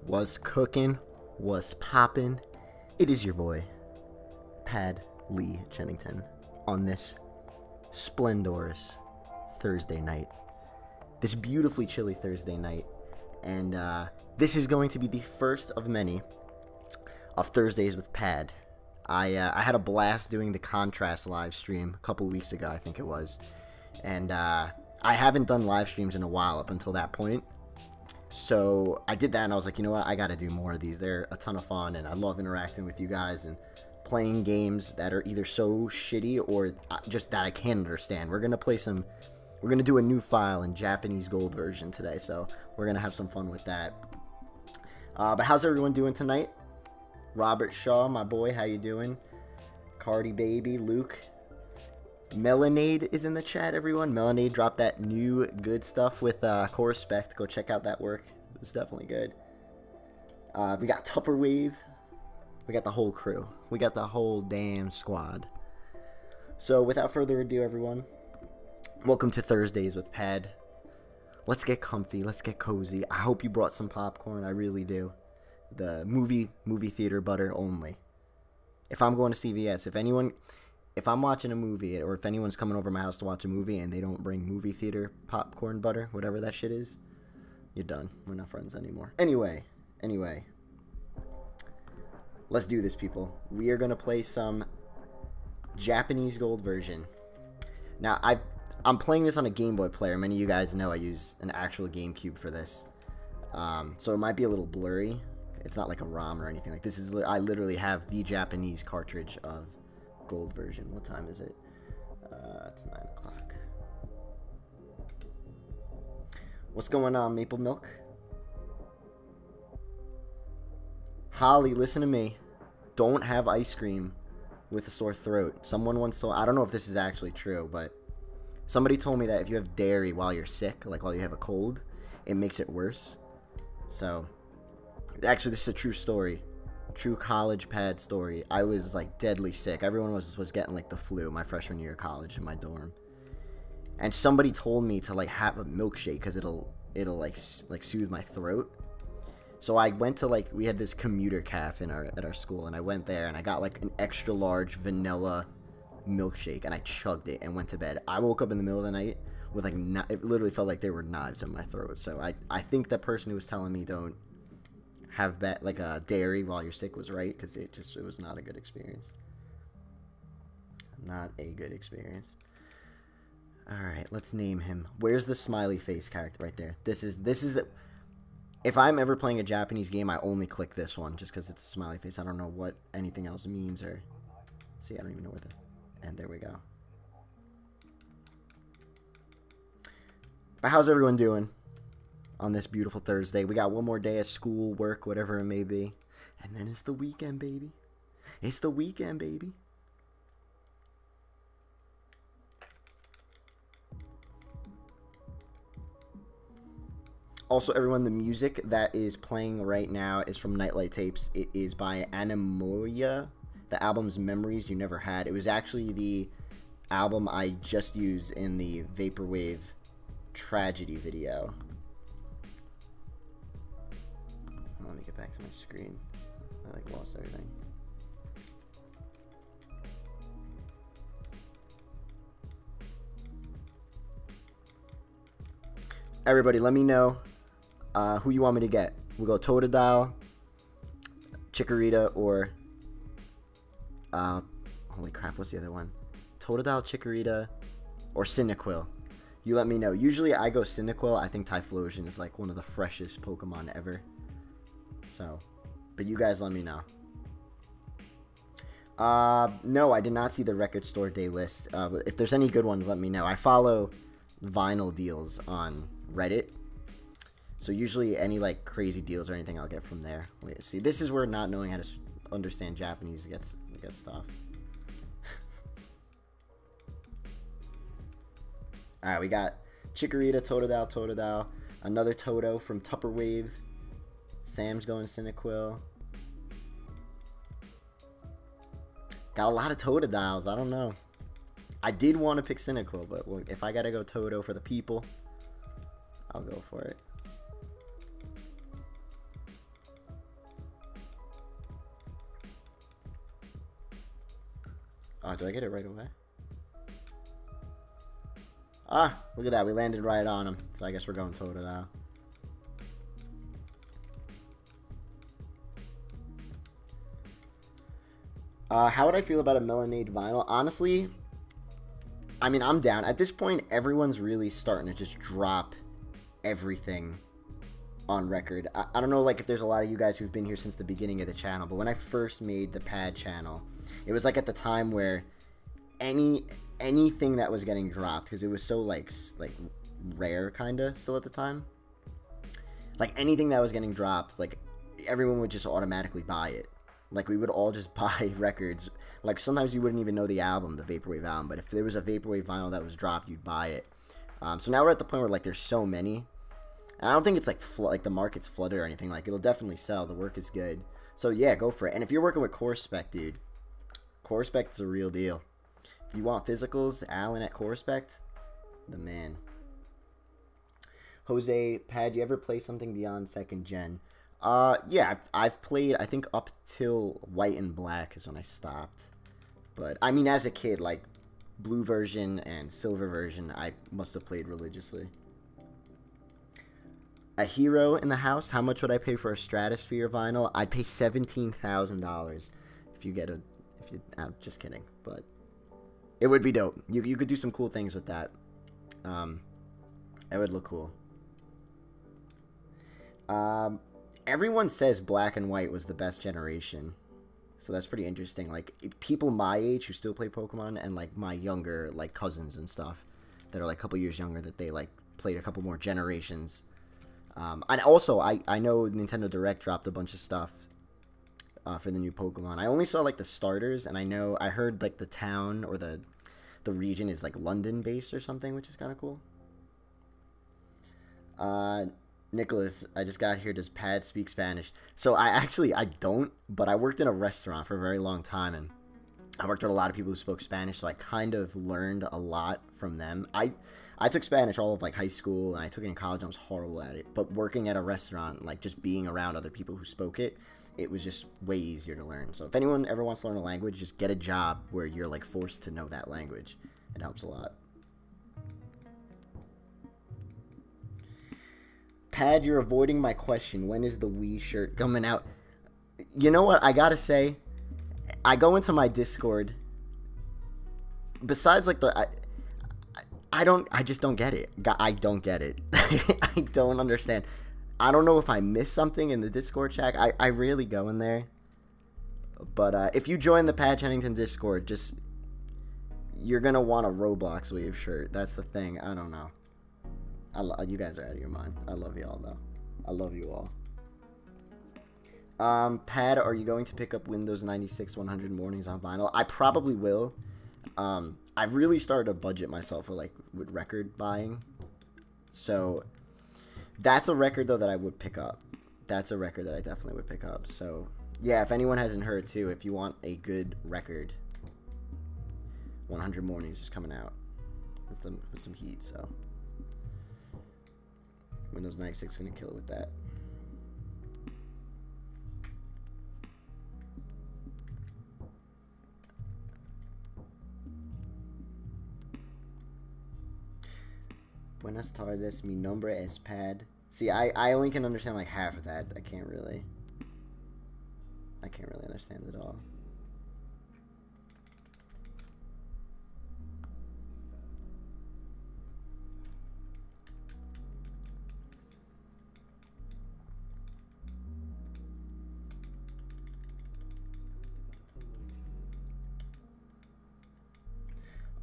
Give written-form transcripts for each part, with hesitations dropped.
Was cooking, was popping. It is your boy, Pad Lee Chennington, on this splendorous Thursday night. This beautifully chilly Thursday night. And this is going to be the first of many of Thursdays with Pad. I had a blast doing the Contrast live stream a couple weeks ago, I think it was. And I haven't done live streams in a while up until that point. So I did that and I was like, you know what, I gotta do more of these. They're a ton of fun and I love interacting with you guys and playing games that are either so shitty or just that I can't understand. We're gonna do a new file in Japanese gold version today, so we're gonna have some fun with that. But how's everyone doing tonight? Robert Shaw, my boy, how you doing? Cardi Baby, Luke. Melanade is in the chat, everyone. Melanade dropped that new good stuff with Corespect. Go check out that work. It was definitely good. We got Tupperwave. We got the whole crew. We got the whole damn squad. So without further ado, everyone, welcome to Thursdays with Pad. Let's get comfy. Let's get cozy. I hope you brought some popcorn. I really do. The movie theater butter only. If I'm going to CVS, if I'm watching a movie, or if anyone's coming over my house to watch a movie and they don't bring movie theater popcorn butter, whatever that shit is, you're done. We're not friends anymore. Anyway, let's do this, people. We are going to play some Japanese gold version. Now, I'm playing this on a Game Boy player. Many of you guys know I use an actual GameCube for this. So it might be a little blurry. It's not like a ROM or anything. Like this is, I literally have the Japanese cartridge of gold version. What time is it? It's 9 o'clock. What's going on, Maple Milk? Holly, listen to me. Don't have ice cream with a sore throat. Someone once told, I don't know if this is actually true, but somebody told me that if you have dairy while you're sick, like while you have a cold, it makes it worse. So, actually, this is a true story. True college Pad story. I was like deadly sick. Everyone was getting like the flu my freshman year of college in my dorm, and somebody told me to like have a milkshake because it'll like soothe my throat. So I went to like, we had this commuter cafe at our school, and I went there and I got like an extra large vanilla milkshake, and I chugged it and went to bed. I woke up in the middle of the night with like, it literally felt like there were knives in my throat. So I think the person who was telling me don't have like a dairy while you're sick was right, because it was not a good experience. Not a good experience. Alright, let's name him. Where's the smiley face character? Right there. This is the... If I'm ever playing a Japanese game, I only click this one, just because it's a smiley face. I don't know what anything else means, or... See, I don't even know where the... And there we go. But how's everyone doing on this beautiful Thursday? We got one more day of school, work, whatever it may be. And then it's the weekend, baby. It's the weekend, baby. Also, everyone, the music that is playing right now is from Nightlight Tapes. It is by Anemoya. The album's Memories You Never Had. It was actually the album I just used in the Vaporwave Tragedy video. Let me get back to my screen. I like lost everything. Everybody, let me know who you want me to get. We'll go Totodile, Chikorita, or holy crap, what's the other one? Totodile, Chikorita, or Cyndaquil. You let me know. Usually I go Cyndaquil. I think Typhlosion is like one of the freshest Pokemon ever. So, but you guys let me know. No, I did not see the record store day list. But if there's any good ones, let me know. I follow vinyl deals on Reddit. So usually any like crazy deals or anything I'll get from there. Wait, see, this is where not knowing how to understand Japanese gets tough. Alright, we got Chikorita, Totodile, another Toto from Tupperwave. Sam's going Cyndaquil. Got a lot of Totodiles, I don't know. I did want to pick Cyndaquil, but if I gotta go Toto for the people, I'll go for it. Oh, do I get it right away? Ah, look at that. We landed right on him. So I guess we're going Totodile. How would I feel about a Melanade vinyl? Honestly, I mean, I'm down. At this point, everyone's really starting to just drop everything on record. I don't know, like, if there's a lot of you guys who've been here since the beginning of the channel, but when I first made the pad channel, it was like at the time where anything that was getting dropped, because it was so like rare kind of still at the time, like anything that was getting dropped, like everyone would just automatically buy it. Like we would all just buy records. Like sometimes you wouldn't even know the album, the Vaporwave album, but if there was a Vaporwave vinyl that was dropped, you'd buy it. So now we're at the point where like there's so many, and I don't think it's like the market's flooded or anything. Like it'll definitely sell. The work is good. So yeah, go for it. And if you're working with Core Spec, dude, Core Spec is a real deal. If you want physicals, Alan at Core Spec, the man. Jose, Pad, you ever play something beyond 2nd gen? Yeah, I've played, I think up till White and Black is when I stopped. But, I mean, as a kid, like, Blue version and Silver version, I must have played religiously. A hero in the house, how much would I pay for a Stratosphere vinyl? I'd pay $17,000 if you get a, I'm just kidding, but it would be dope. You could do some cool things with that. It would look cool. Everyone says Black and White was the best generation, so that's pretty interesting. Like people my age who still play Pokemon, and like my younger like cousins and stuff that are like a couple years younger, that they like played a couple more generations. And also I know Nintendo Direct dropped a bunch of stuff for the new Pokemon. I only saw like the starters, and I heard like the town or the region is like London based or something, which is kind of cool. Nicholas, I just got here. Does Pad speak Spanish? So I don't, but I worked in a restaurant for a very long time, and I worked with a lot of people who spoke Spanish, so I kind of learned a lot from them. I took Spanish all of like high school, and I took it in college. I was horrible at it, but working at a restaurant, like just being around other people who spoke it, it was just way easier to learn. So if anyone ever wants to learn a language, just get a job where you're like forced to know that language. It helps a lot. Pad, you're avoiding my question. When is the Wii shirt coming out? You know what? I gotta say, I go into my Discord. Besides, like, I just don't get it. I don't get it. I don't understand. I don't know if I missed something in the Discord chat. I rarely go in there. But if you join the Pad Chennington Discord, you're gonna want a Roblox Wave shirt. That's the thing. I don't know. You guys are out of your mind. I love you all, though. I love you all. Pad, are you going to pick up Windows 96 100 mornings on vinyl? I probably will. I've really started to budget myself for, like, with record buying. So, that's a record, though, that I would pick up. That's a record that I definitely would pick up. So, yeah, if anyone hasn't heard, too, if you want a good record, 100 mornings is coming out with some heat, so... Windows 96 is going to kill it with that. Buenas tardes, mi nombre es Pad. See, I only can understand like half of that. I can't really understand it all.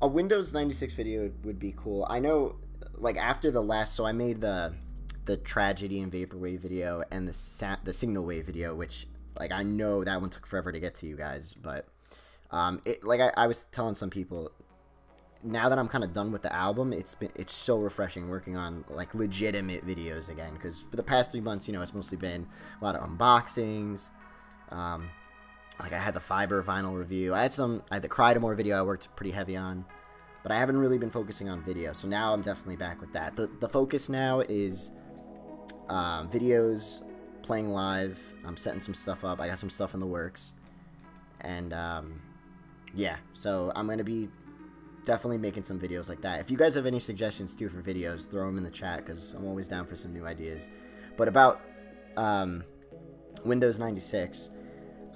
A Windows 96 video would be cool. I know, like, after the last... So I made the Tragedy and Vaporwave video and the Signalwave video, which, like, I know that one took forever to get to you guys. But, like I was telling some people, now that I'm kind of done with the album, it's so refreshing working on, like, legitimate videos again. Because for the past 3 months, you know, it's mostly been a lot of unboxings. Like, I had the Fiber vinyl review. I had the Crydamore video I worked pretty heavy on. But I haven't really been focusing on video. So now I'm definitely back with that. The focus now is videos, playing live. I'm setting some stuff up. I got some stuff in the works. And, yeah. So I'm going to be definitely making some videos like that. If you guys have any suggestions, too, for videos, throw them in the chat. Because I'm always down for some new ideas. But about Windows 96...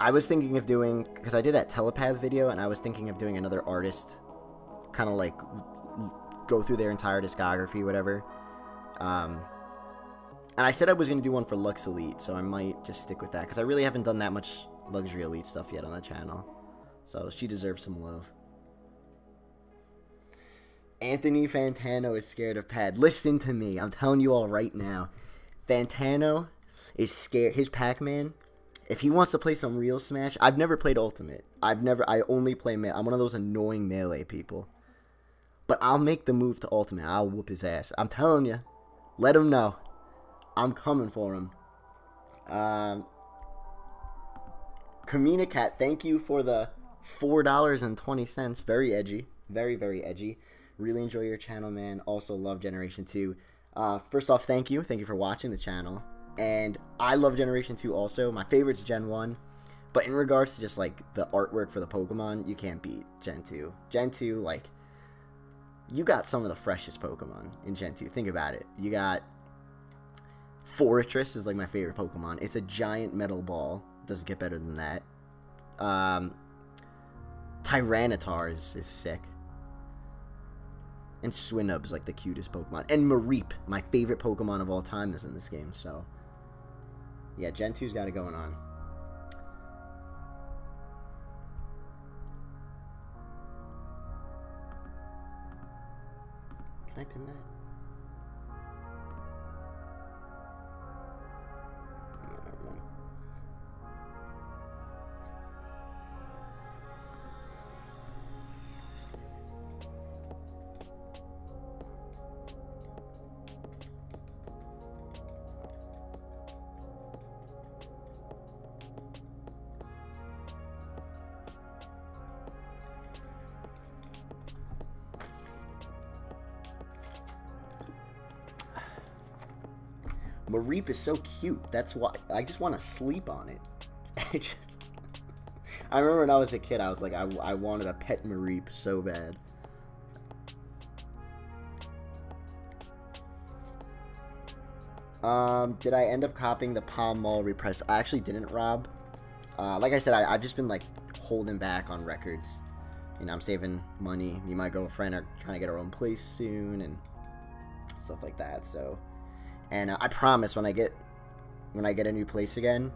I was thinking of doing, because I did that Telepath video, and I was thinking of doing another artist, kind of like go through their entire discography, whatever. And I said I was going to do one for Lux Elite, so I might just stick with that, because I really haven't done that much Luxury Elite stuff yet on that channel. So she deserves some love. Anthony Fantano is scared of Pad. Listen to me. I'm telling you all right now. Fantano is scared. His Pac-Man... If he wants to play some real Smash, I've never played Ultimate. I only play Melee. I'm one of those annoying Melee people. But I'll make the move to Ultimate. I'll whoop his ass. I'm telling you. Let him know. I'm coming for him. Communicat, thank you for the $4.20. Very edgy. Very, very edgy. Really enjoy your channel, man. Also love Generation 2. First off, thank you. Thank you for watching the channel. And I love Generation 2 also. My favorite's Gen 1. But in regards to just, like, the artwork for the Pokemon, you can't beat Gen 2. Gen 2, like, you got some of the freshest Pokemon in Gen 2. Think about it. You got... Fortress is, like, my favorite Pokemon. It's a giant metal ball. Doesn't get better than that. Tyranitar is sick. And Swinub's, like, the cutest Pokemon. And Mareep, my favorite Pokemon of all time, is in this game, so... Yeah, Gen 2's got it going on. Can I pin that? No, never mind. Mareep is so cute. That's why I just want to sleep on it. I remember when I was a kid, I was like, I wanted a pet Mareep so bad. Did I end up copying the Palm Mall repress? I actually didn't, Rob. Like I said, I've just been like holding back on records. You know, I'm saving money. Me and my girlfriend are trying to get our own place soon and stuff like that. So, and I promise when I get a new place again,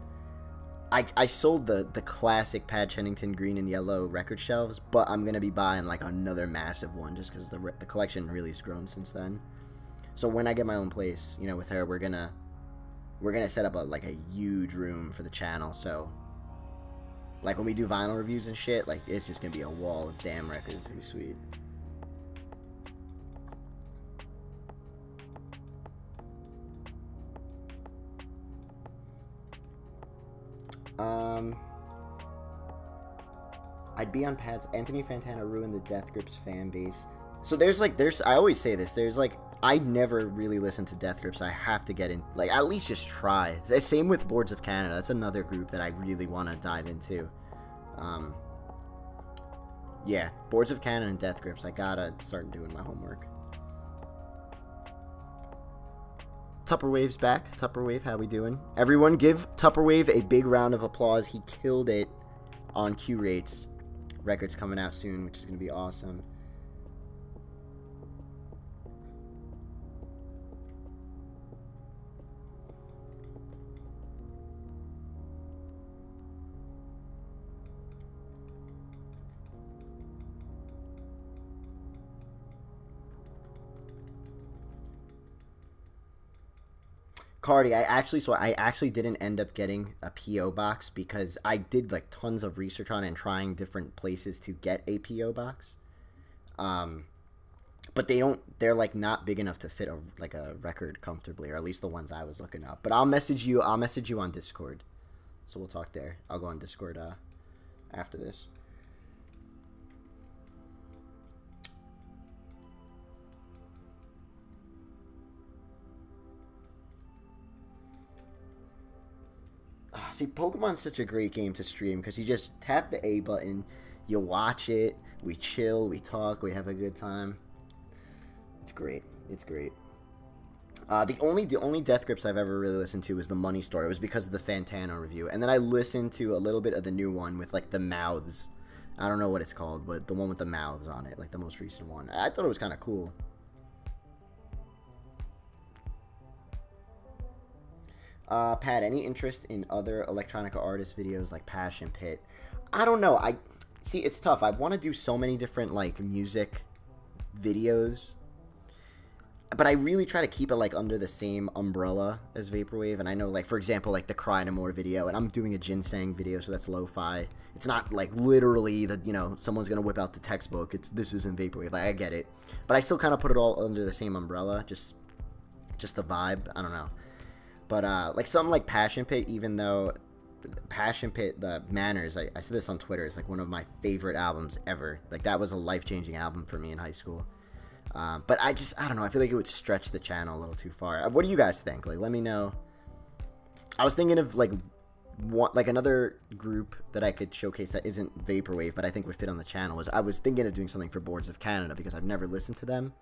I sold the classic Pad Chennington green and yellow record shelves, but I'm gonna be buying like another massive one just because the collection really has grown since then. So when I get my own place, you know, with her, we're gonna set up a huge room for the channel. So like when we do vinyl reviews and shit, like it's just gonna be a wall of damn records. It'll be sweet. I'd be on Pad's. Anthony Fantana ruined the Death Grips fan base. So there's I always say this, I never really listen to Death Grips. I have to get in, like, at least just try. Same with Boards of Canada. That's another group that I really want to dive into. Yeah, Boards of Canada and Death Grips. I gotta start doing my homework. Tupperwave's back. Tupperwave, how we doing? Everyone give Tupperwave a big round of applause. He killed it on Q rates. Records coming out soon, which is going to be awesome. Cardi, I actually didn't end up getting a PO box because I did like tons of research on it and trying different places to get a PO box. But they're like not big enough to fit a record comfortably, or at least the ones I was looking up. But I'll message you on Discord. So we'll talk there. I'll go on Discord after this. See, Pokemon's such a great game to stream because you just tap the A button, you watch it, we chill, we talk, we have a good time. It's great. It's great. The only Death Grips I've ever really listened to was the Money Store. It was because of the Fantano review, and then I listened to a little bit of the new one with like the mouths. I don't know what it's called, but the one with the mouths on it, like the most recent one. I thought it was kind of cool. Pat, any interest in other electronica artist videos like Passion Pit? I don't know. See, it's tough. I want to do so many different like music videos, but I really try to keep it like under the same umbrella as Vaporwave. And I know, like, for example, like the Cry No More video, and I'm doing a ginseng video, so that's lo-fi. It's not like literally that, you know, someone's gonna whip out the textbook. This isn't Vaporwave. Like, I get it, but I still kind of put it all under the same umbrella. Just the vibe. I don't know. But, like, something like Passion Pit, even though Passion Pit, the Manners, I said this on Twitter, is, like, one of my favorite albums ever. Like, that was a life-changing album for me in high school. But I don't know, I feel like it would stretch the channel a little too far. What do you guys think? Like, let me know. I was thinking of, like, another group that I could showcase that isn't Vaporwave, but I think would fit on the channel. I was thinking of doing something for Boards of Canada, because I've never listened to them.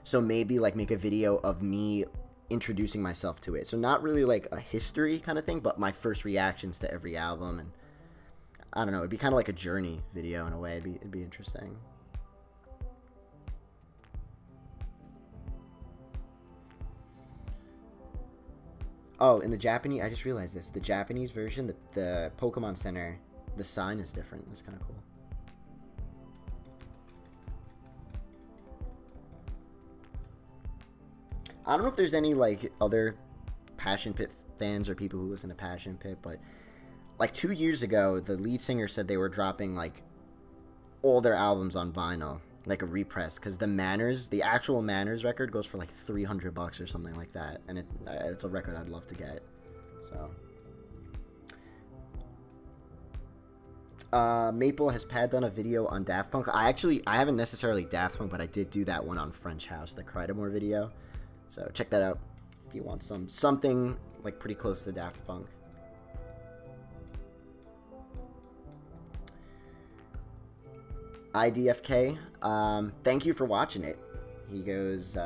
So maybe, like, make a video of me introducing myself to it. So not really like a history kind of thing, but my first reactions to every album. And I don't know, it'd be kind of like a journey video in a way. It'd be interesting. Oh, in the Japanese, I just realized this. The Japanese version, the Pokemon Center, the sign is different. That's kind of cool. I don't know if there's any, like, other Passion Pit fans or people who listen to Passion Pit, but, like, 2 years ago, the lead singer said they were dropping, like, all their albums on vinyl, like a repress, because the actual Manners record goes for, like, $300 or something like that, and it's a record I'd love to get, so. Maple, has Pat done a video on Daft Punk? I haven't necessarily Daft Punk, but I did do that one on French House, the Cry No More video. So check that out if you want something like pretty close to Daft Punk. IDFK, thank you for watching it. He goes,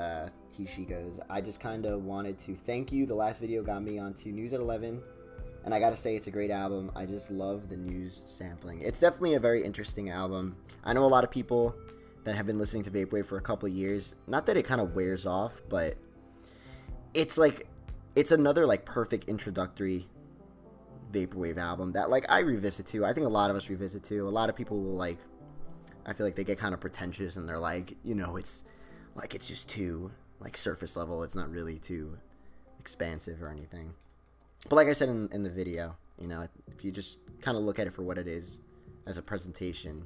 she goes, I just kind of wanted to thank you. The last video got me onto News at 11, and I gotta say it's a great album. I just love the News sampling. It's definitely a very interesting album. I know a lot of people that have been listening to Vaporwave for a couple years. Not that it kind of wears off, but it's like, it's another like perfect introductory Vaporwave album that like I revisit to. I think a lot of us revisit to. A lot of people will like, I feel like they get kind of pretentious and they're like, you know, it's like it's just too like surface level. It's not really too expansive or anything. But like I said in the video, you know, if you just kind of look at it for what it is as a presentation,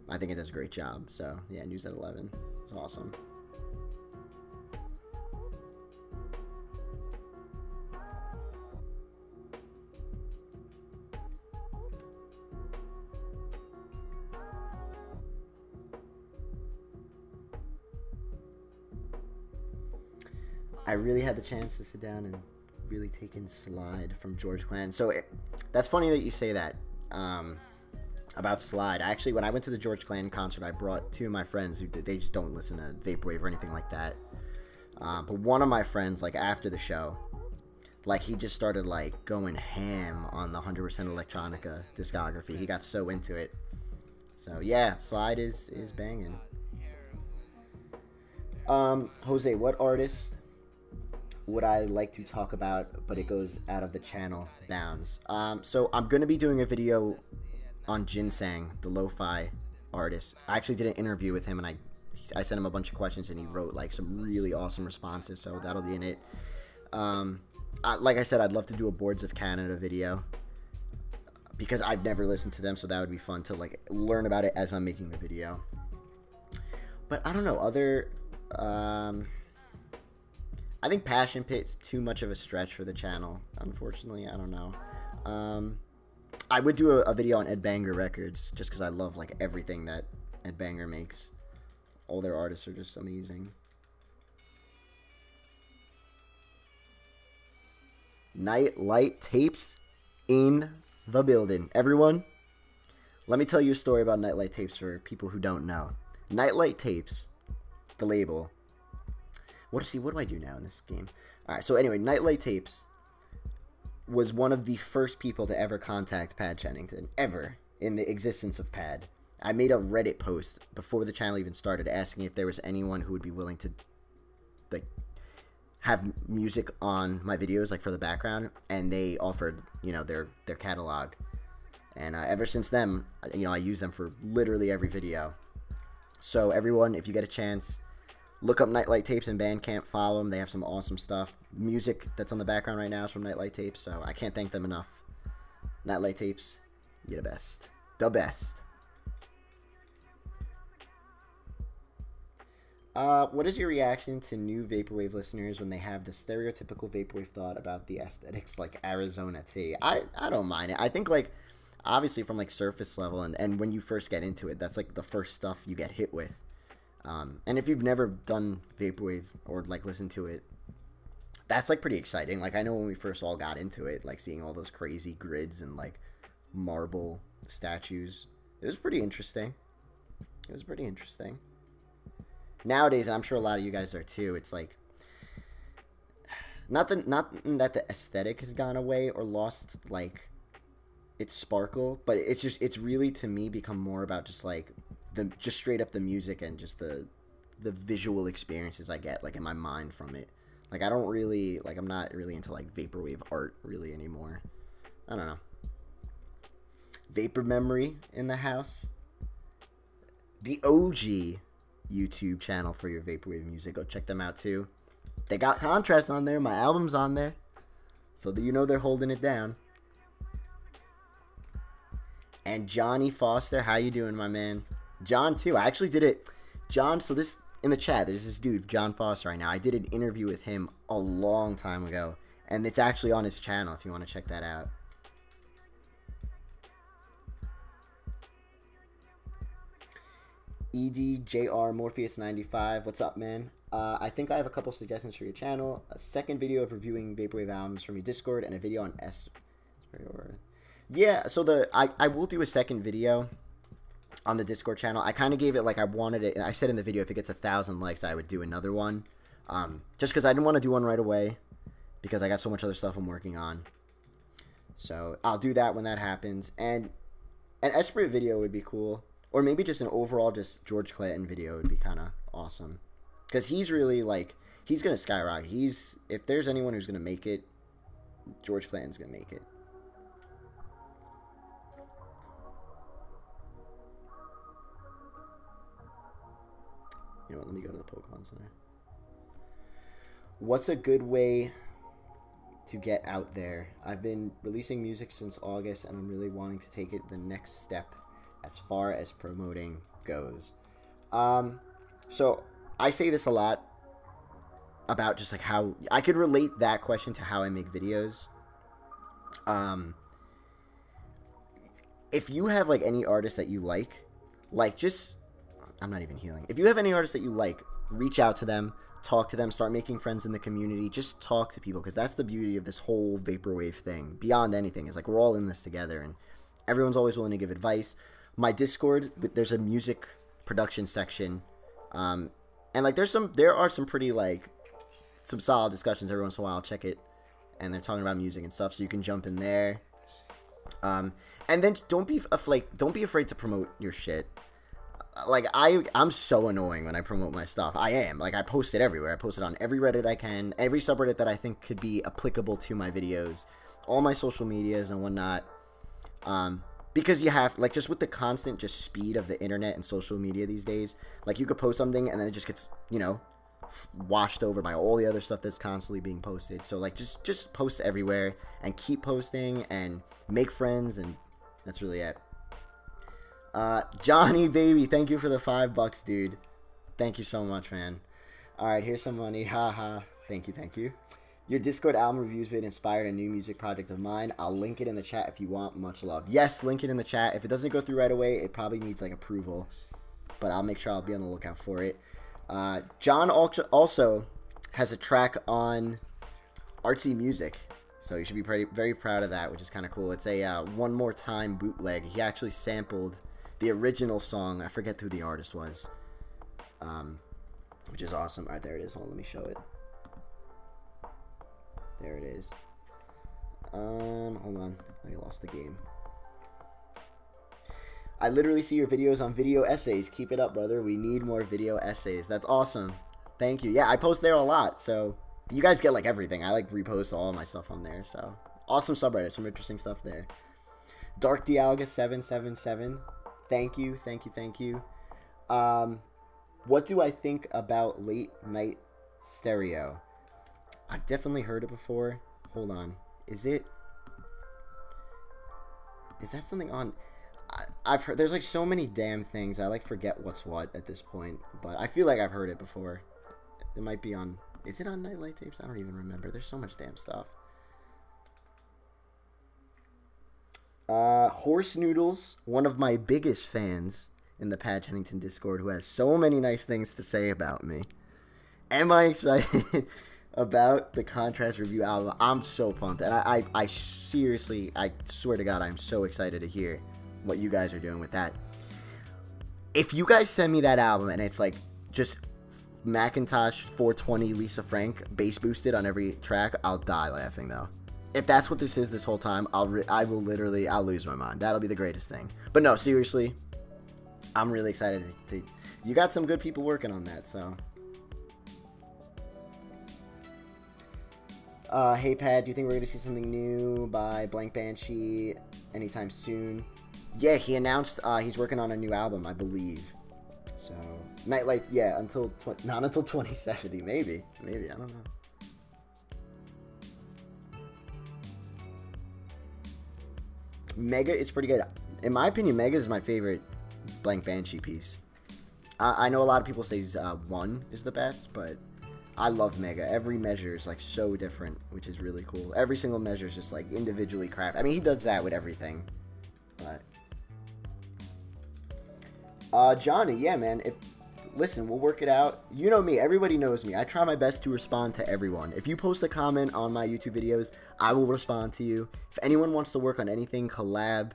I think it does a great job. So yeah, News at 11. It's awesome. I really had the chance to sit down and really take in Slide from George Clan. So that's funny that you say that about Slide. Actually, when I went to the George Clan concert, I brought two of my friends who they just don't listen to Vaporwave or anything like that. But one of my friends, like after the show, like he just started like going ham on the 100% Electronica discography. He got so into it. So yeah, Slide is banging. Jose, what artist would I like to talk about, but it goes out of the channel bounds? So I'm going to be doing a video on Jansen, the lo-fi artist. I actually did an interview with him, and I sent him a bunch of questions, and he wrote like some really awesome responses, so that'll be in it. Like I said, I'd love to do a Boards of Canada video, because I've never listened to them, so that would be fun to like learn about it as I'm making the video. But I don't know, other... I think Passion Pit's too much of a stretch for the channel, unfortunately. I don't know. I would do a video on Ed Banger Records, just because I love like everything that Ed Banger makes. All their artists are just amazing. Nightlight Tapes in the building. Everyone, let me tell you a story about Nightlight Tapes for people who don't know. Nightlight Tapes, the label. What do I do now in this game? Alright, so anyway, Nightlight Tapes was one of the first people to ever contact Pad Chennington, ever, in the existence of Pad. I made a Reddit post before the channel even started asking if there was anyone who would be willing to like have music on my videos, like for the background, and they offered, you know, their catalog. And ever since then, you know, I use them for literally every video. So everyone, if you get a chance, look up Nightlight Tapes in Bandcamp, follow them. They have some awesome stuff. Music that's on the background right now is from Nightlight Tapes, so I can't thank them enough. Nightlight Tapes, you're the best. The best. What is your reaction to new Vaporwave listeners when they have the stereotypical Vaporwave thought about the aesthetics like Arizona tea? I don't mind it. I think, like, obviously from, like, surface level and when you first get into it, that's, like, the first stuff you get hit with. And if you've never done Vaporwave or like listened to it, that's like pretty exciting. Like I know when we first all got into it, like seeing all those crazy grids and like marble statues, it was pretty interesting. It was pretty interesting. Nowadays, and I'm sure a lot of you guys are too, it's like not that the aesthetic has gone away or lost like its sparkle, but it's really to me become more about just like just straight up the music and just the visual experiences I get like in my mind from it. Like I don't really like I'm not really into like Vaporwave art really anymore. I don't know. Vapor Memory in the house. The OG YouTube channel for your Vaporwave music. Go check them out too. They got Contrast on there. My album's on there. So that you know they're holding it down. And Johnny Foster, how you doing, my man? John too. I actually did it. John, so this in the chat, there's this dude, John Foster, right now. I did an interview with him a long time ago, and it's actually on his channel if you want to check that out. EDJR Morpheus 95, what's up, man? I think I have a couple suggestions for your channel. A second video of reviewing Vaporwave albums from your Discord, and a video on Yeah, so I will do a second video on the Discord channel. I kind of gave it like I wanted it. I said in the video if it gets 1,000 likes, I would do another one. Just because I didn't want to do one right away because I got so much other stuff I'm working on. So I'll do that when that happens. And an Esprit video would be cool. Or maybe just an overall just George Clanton video would be kind of awesome. Because he's really like, he's going to skyrocket. If there's anyone who's going to make it, George Clanton's going to make it. You know what, let me go to the Pokemon Center. What's a good way to get out there? I've been releasing music since August, and I'm really wanting to take it the next step as far as promoting goes. So I say this a lot about just like how I could relate that question to how I make videos. If you have like any artist that you like just, I'm not even healing. If you have any artist that you like, reach out to them, talk to them, start making friends in the community. Just talk to people, because that's the beauty of this whole Vaporwave thing. Beyond anything, is like we're all in this together, and everyone's always willing to give advice. My Discord, there's a music production section, and like there are some pretty like some solid discussions every once in a while. I'll check it, and they're talking about music and stuff, so you can jump in there. And then don't be afraid to promote your shit. Like I'm so annoying when I promote my stuff. I am. Like I post it everywhere. I post it on every Reddit I can, every subreddit that I think could be applicable to my videos, all my social medias and whatnot. Because you have, like, just with the constant just speed of the internet and social media these days, like you could post something and then it just gets, you know, washed over by all the other stuff that's constantly being posted. So like just post everywhere and keep posting and make friends, and that's really it. Johnny baby, thank you for the $5, dude. Thank you so much, man. Alright, here's some money. Haha. Thank you. Your Discord album reviews vid inspired a new music project of mine. I'll link it in the chat if you want. Much love. Yes, link it in the chat. If it doesn't go through right away, it probably needs like approval, but I'll make sure I'll be on the lookout for it. John also has a track on Artsy Music, so you should be very proud of that, which is kind of cool. It's a One More Time bootleg. He actually sampled the original song. I forget who the artist was, which is awesome. All right, there it is. Hold on, let me show it. There it is. Hold on. I lost the game. I literally see your videos on video essays. Keep it up, brother. We need more video essays. That's awesome. Thank you. Yeah, I post there a lot, so you guys get like everything. I like repost all of my stuff on there, so awesome subreddit. Some interesting stuff there. Dark Dialga 777. Thank you. What do I think about late night stereo? I've definitely heard it before. Hold on. Is that something on? I've heard. There's like so many damn things. I like forget what's what at this point. But I feel like I've heard it before. It might be on. Is it on Nightlight Tapes? I don't even remember. There's so much damn stuff. Horse Noodles, one of my biggest fans in the Chennington Discord, who has so many nice things to say about me. Am I excited about the Contrast Review album? I'm so pumped, and I seriously, I swear to God, I'm so excited to hear what you guys are doing with that. If you guys send me that album and it's like just Macintosh 420 Lisa Frank bass boosted on every track, I'll die laughing though. If that's what this is this whole time, I'll lose my mind. That'll be the greatest thing. But no, seriously, I'm really excited to you got some good people working on that, so. Hey Pat, do you think we're going to see something new by Blank Banshee anytime soon? Yeah, he announced he's working on a new album, I believe. So, Nightlight, yeah, not until 2070, maybe, I don't know. Mega is pretty good. In my opinion, Mega is my favorite Blank Banshee piece. I know a lot of people say 1 is the best, but I love Mega. Every measure is like so different, which is really cool. Every single measure is just like individually crafted. I mean, he does that with everything. But Johnny, yeah, man. Listen, we'll work it out. You know me. Everybody knows me. I try my best to respond to everyone. If you post a comment on my YouTube videos, I will respond to you. If anyone wants to work on anything, collab,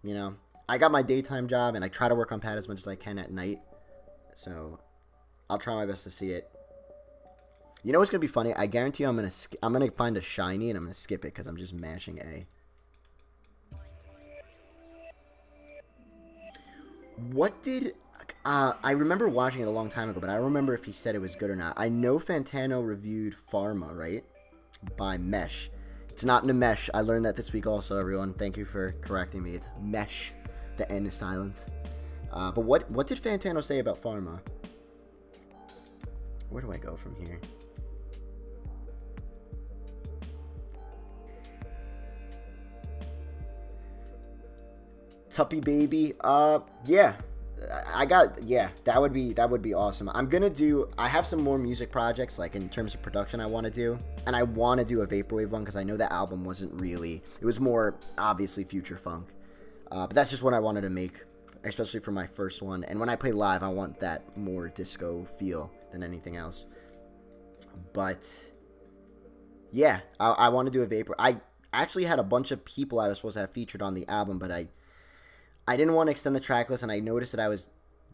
you know, I got my daytime job, and I try to work on Pad as much as I can at night. So I'll try my best to see it. You know what's gonna be funny? I guarantee you I'm gonna find a shiny and I'm gonna skip it because I'm just mashing A. What did I remember watching it a long time ago, but I don't remember if he said it was good or not. I know Fantano reviewed Pharma, right? By Mesh. It's not Namesh. I learned that this week also, everyone. Thank you for correcting me. It's Mesh. The N is silent. But what did Fantano say about Pharma? Where do I go from here? Tuppy Baby. Yeah. That would be awesome. I have some more music projects, like in terms of production I want to do, and I want to do a Vaporwave one because I know the album wasn't really, it was more obviously future funk, but that's just what I wanted to make, especially for my first one. And when I play live, I want that more disco feel than anything else. But yeah, I want to do a Vapor. I actually had a bunch of people I was supposed to have featured on the album, but I didn't want to extend the track list, and I noticed that I was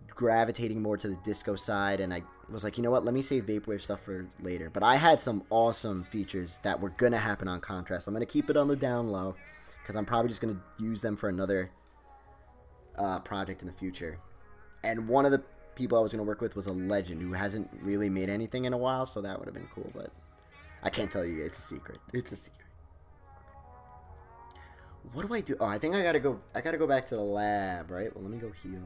gravitating more to the disco side, and I was like, you know what, let me save Vaporwave stuff for later. But I had some awesome features that were going to happen on Contrast. I'm going to keep it on the down low, because I'm probably just going to use them for another project in the future. And one of the people I was going to work with was a legend who hasn't really made anything in a while, so that would have been cool, but I can't tell you. It's a secret. It's a secret. What do I do? Oh, I think I gotta go back to the lab, right? Well, let me go heal.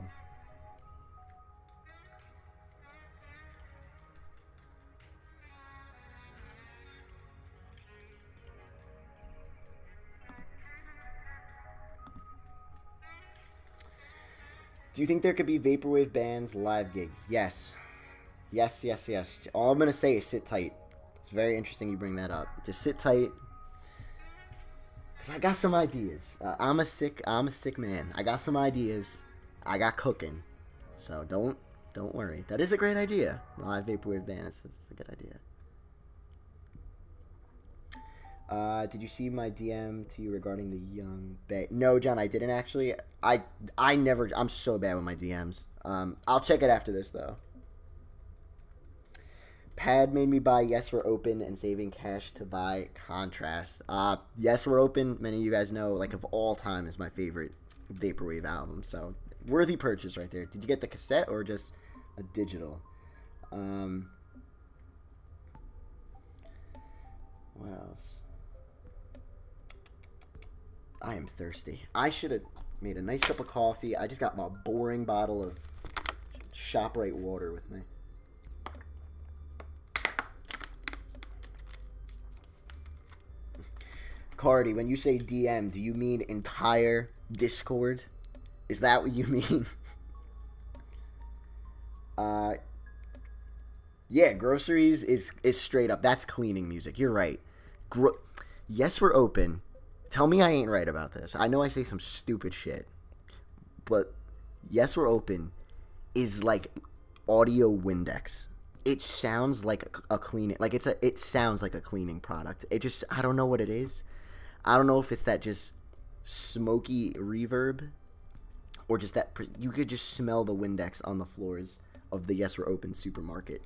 Do you think there could be Vaporwave bands live gigs? Yes. Yes, yes, yes. All I'm gonna say is sit tight. It's very interesting you bring that up. Just sit tight. Cause I got some ideas. I'm a sick man. I got some ideas. I got cooking. So don't worry. That is a great idea. Live Vaporwave band. It's a good idea. Did you see my DM to you regarding the young Bay? No, John, I didn't actually. I'm so bad with my DMs. I'll check it after this though. Pad made me buy Yes We're Open and saving cash to buy Contrast. Yes We're Open, many of you guys know, like of all time, is my favorite Vaporwave album. So worthy purchase right there. Did you get the cassette or just a digital? What else? I am thirsty. I should have made a nice cup of coffee. I just got my boring bottle of ShopRite water with me. Cardi, when you say DM, do you mean entire Discord? Is that what you mean? Yeah, groceries is straight up. That's cleaning music. You're right. Yes, We're Open. Tell me I ain't right about this. I know I say some stupid shit. But Yes, We're Open is like audio Windex. It sounds like a cleaning, like it sounds like a cleaning product. It just, I don't know what it is. I don't know if it's that just smoky reverb or just that you could just smell the Windex on the floors of the Yes We're Open supermarket.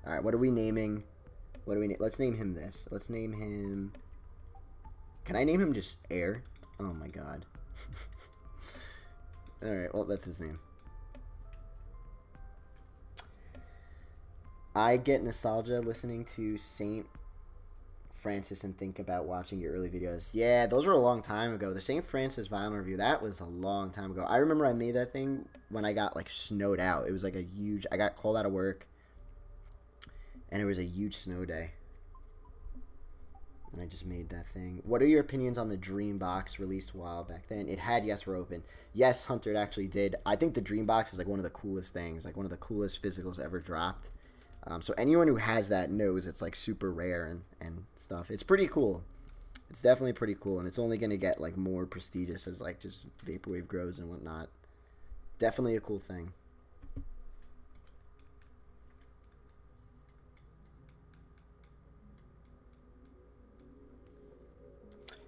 All right, what are we naming? What do we name? Let's name him this. Let's name him. Can I name him just Air? Oh my god. All right, well, that's his name. I get nostalgia listening to St. Francis and think about watching your early videos. Yeah, those were a long time ago. The St. Francis vinyl review, that was a long time ago. I remember I made that thing when I got like snowed out. It was like a huge, I got called out of work and it was a huge snow day. And I just made that thing. What are your opinions on the Dream Box released a while back then? It had Yes We're Open. Yes, Hunter, it actually did. I think the Dream Box is like one of the coolest things, like one of the coolest physicals ever dropped. So anyone who has that knows it's like super rare and stuff. It's pretty cool. It's definitely pretty cool, and it's only going to get like more prestigious as like just Vaporwave grows and whatnot. Definitely a cool thing.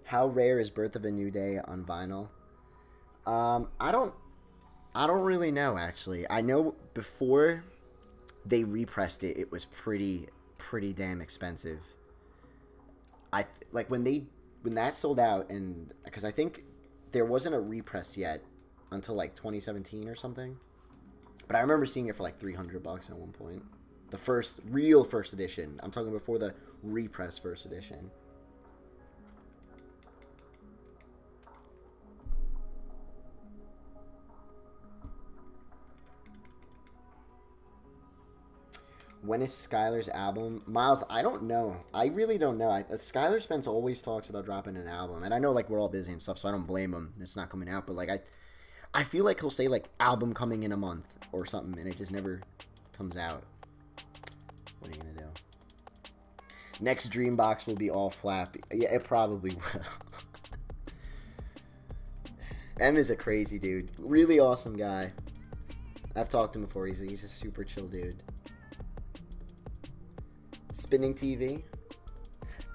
How rare is Birth of a New Day on vinyl? I don't really know actually. I know before they repressed it, it was pretty damn expensive. Like when that sold out, and because I think there wasn't a repress yet until like 2017 or something. But I remember seeing it for like $300 at one point. The real first edition. I'm talking before the repress first edition. When is Skylar's album? Miles, I don't know. I really don't know. Skylar Spence always talks about dropping an album. And I know, like, we're all busy and stuff, so I don't blame him. It's not coming out. But, like, I feel like he'll say, like, album coming in a month or something, and it just never comes out. What are you going to do? Next Dreambox will be all flappy. Yeah, it probably will. M is a crazy dude. Really awesome guy. I've talked to him before. He's a super chill dude. Spinning TV.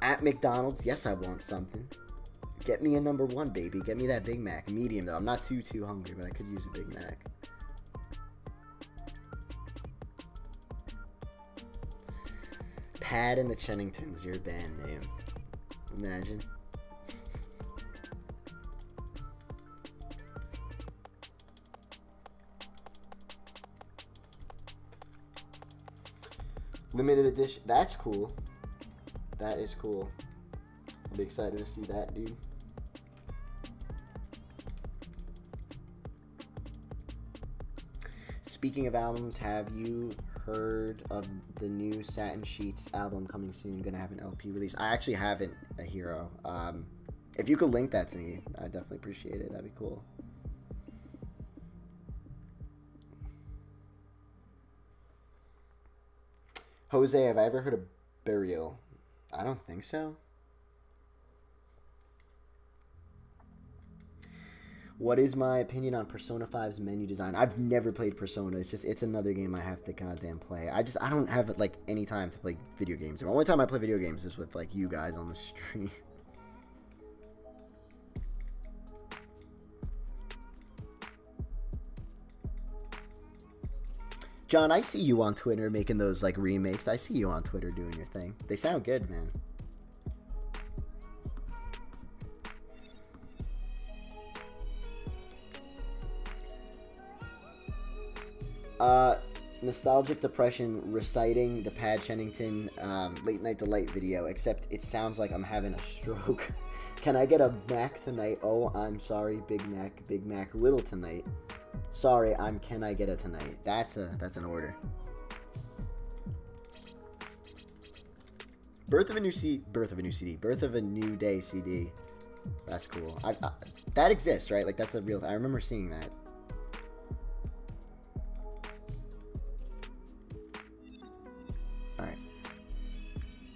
At McDonald's. Yes, I want something. Get me a #1, baby. Get me that Big Mac. Medium, though. I'm not too hungry, but I could use a Big Mac. Pad and the Chenningtons, your band name. Imagine. Limited edition. That's cool. That is cool. I'll be excited to see that, dude. Speaking of albums, have you heard of the new Satin Sheets album coming soon? Gonna have an LP release. I actually haven't, a hero. If you could link that to me, I'd definitely appreciate it. That'd be cool. Jose, have I ever heard of Burial? I don't think so. What is my opinion on Persona 5's menu design? I've never played Persona. It's another game I have to goddamn play. I don't have like any time to play video games. The only time I play video games is with like you guys on the stream. John, I see you on Twitter making those like remakes. I see you on Twitter doing your thing. They sound good, man. Nostalgic Depression reciting the Pad Chennington Late Night Delight video, except it sounds like I'm having a stroke. Can I get a Mac tonight? Oh, I'm sorry, Big Mac, little tonight. Sorry, can I get a tonight? That's an order. Birth of a New Day CD. That's cool. That exists, right? Like that's a real. I remember seeing that.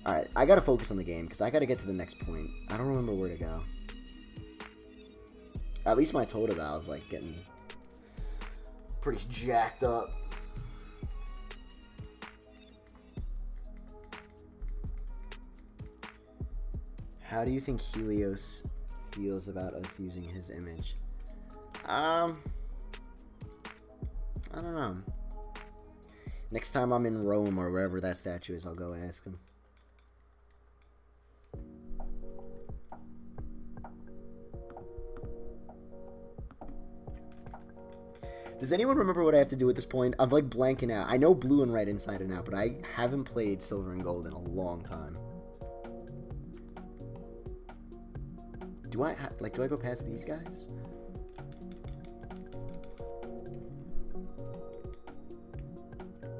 Alright, I gotta focus on the game, because I gotta get to the next point. I don't remember where to go. At least my Totodile is, like, getting pretty jacked up. How do you think Helios feels about us using his image? I don't know. Next time I'm in Rome or wherever that statue is, I'll go ask him. Does anyone remember what I have to do at this point? I'm like blanking out. I know blue and red inside and out, but I haven't played silver and gold in a long time. Do I go past these guys?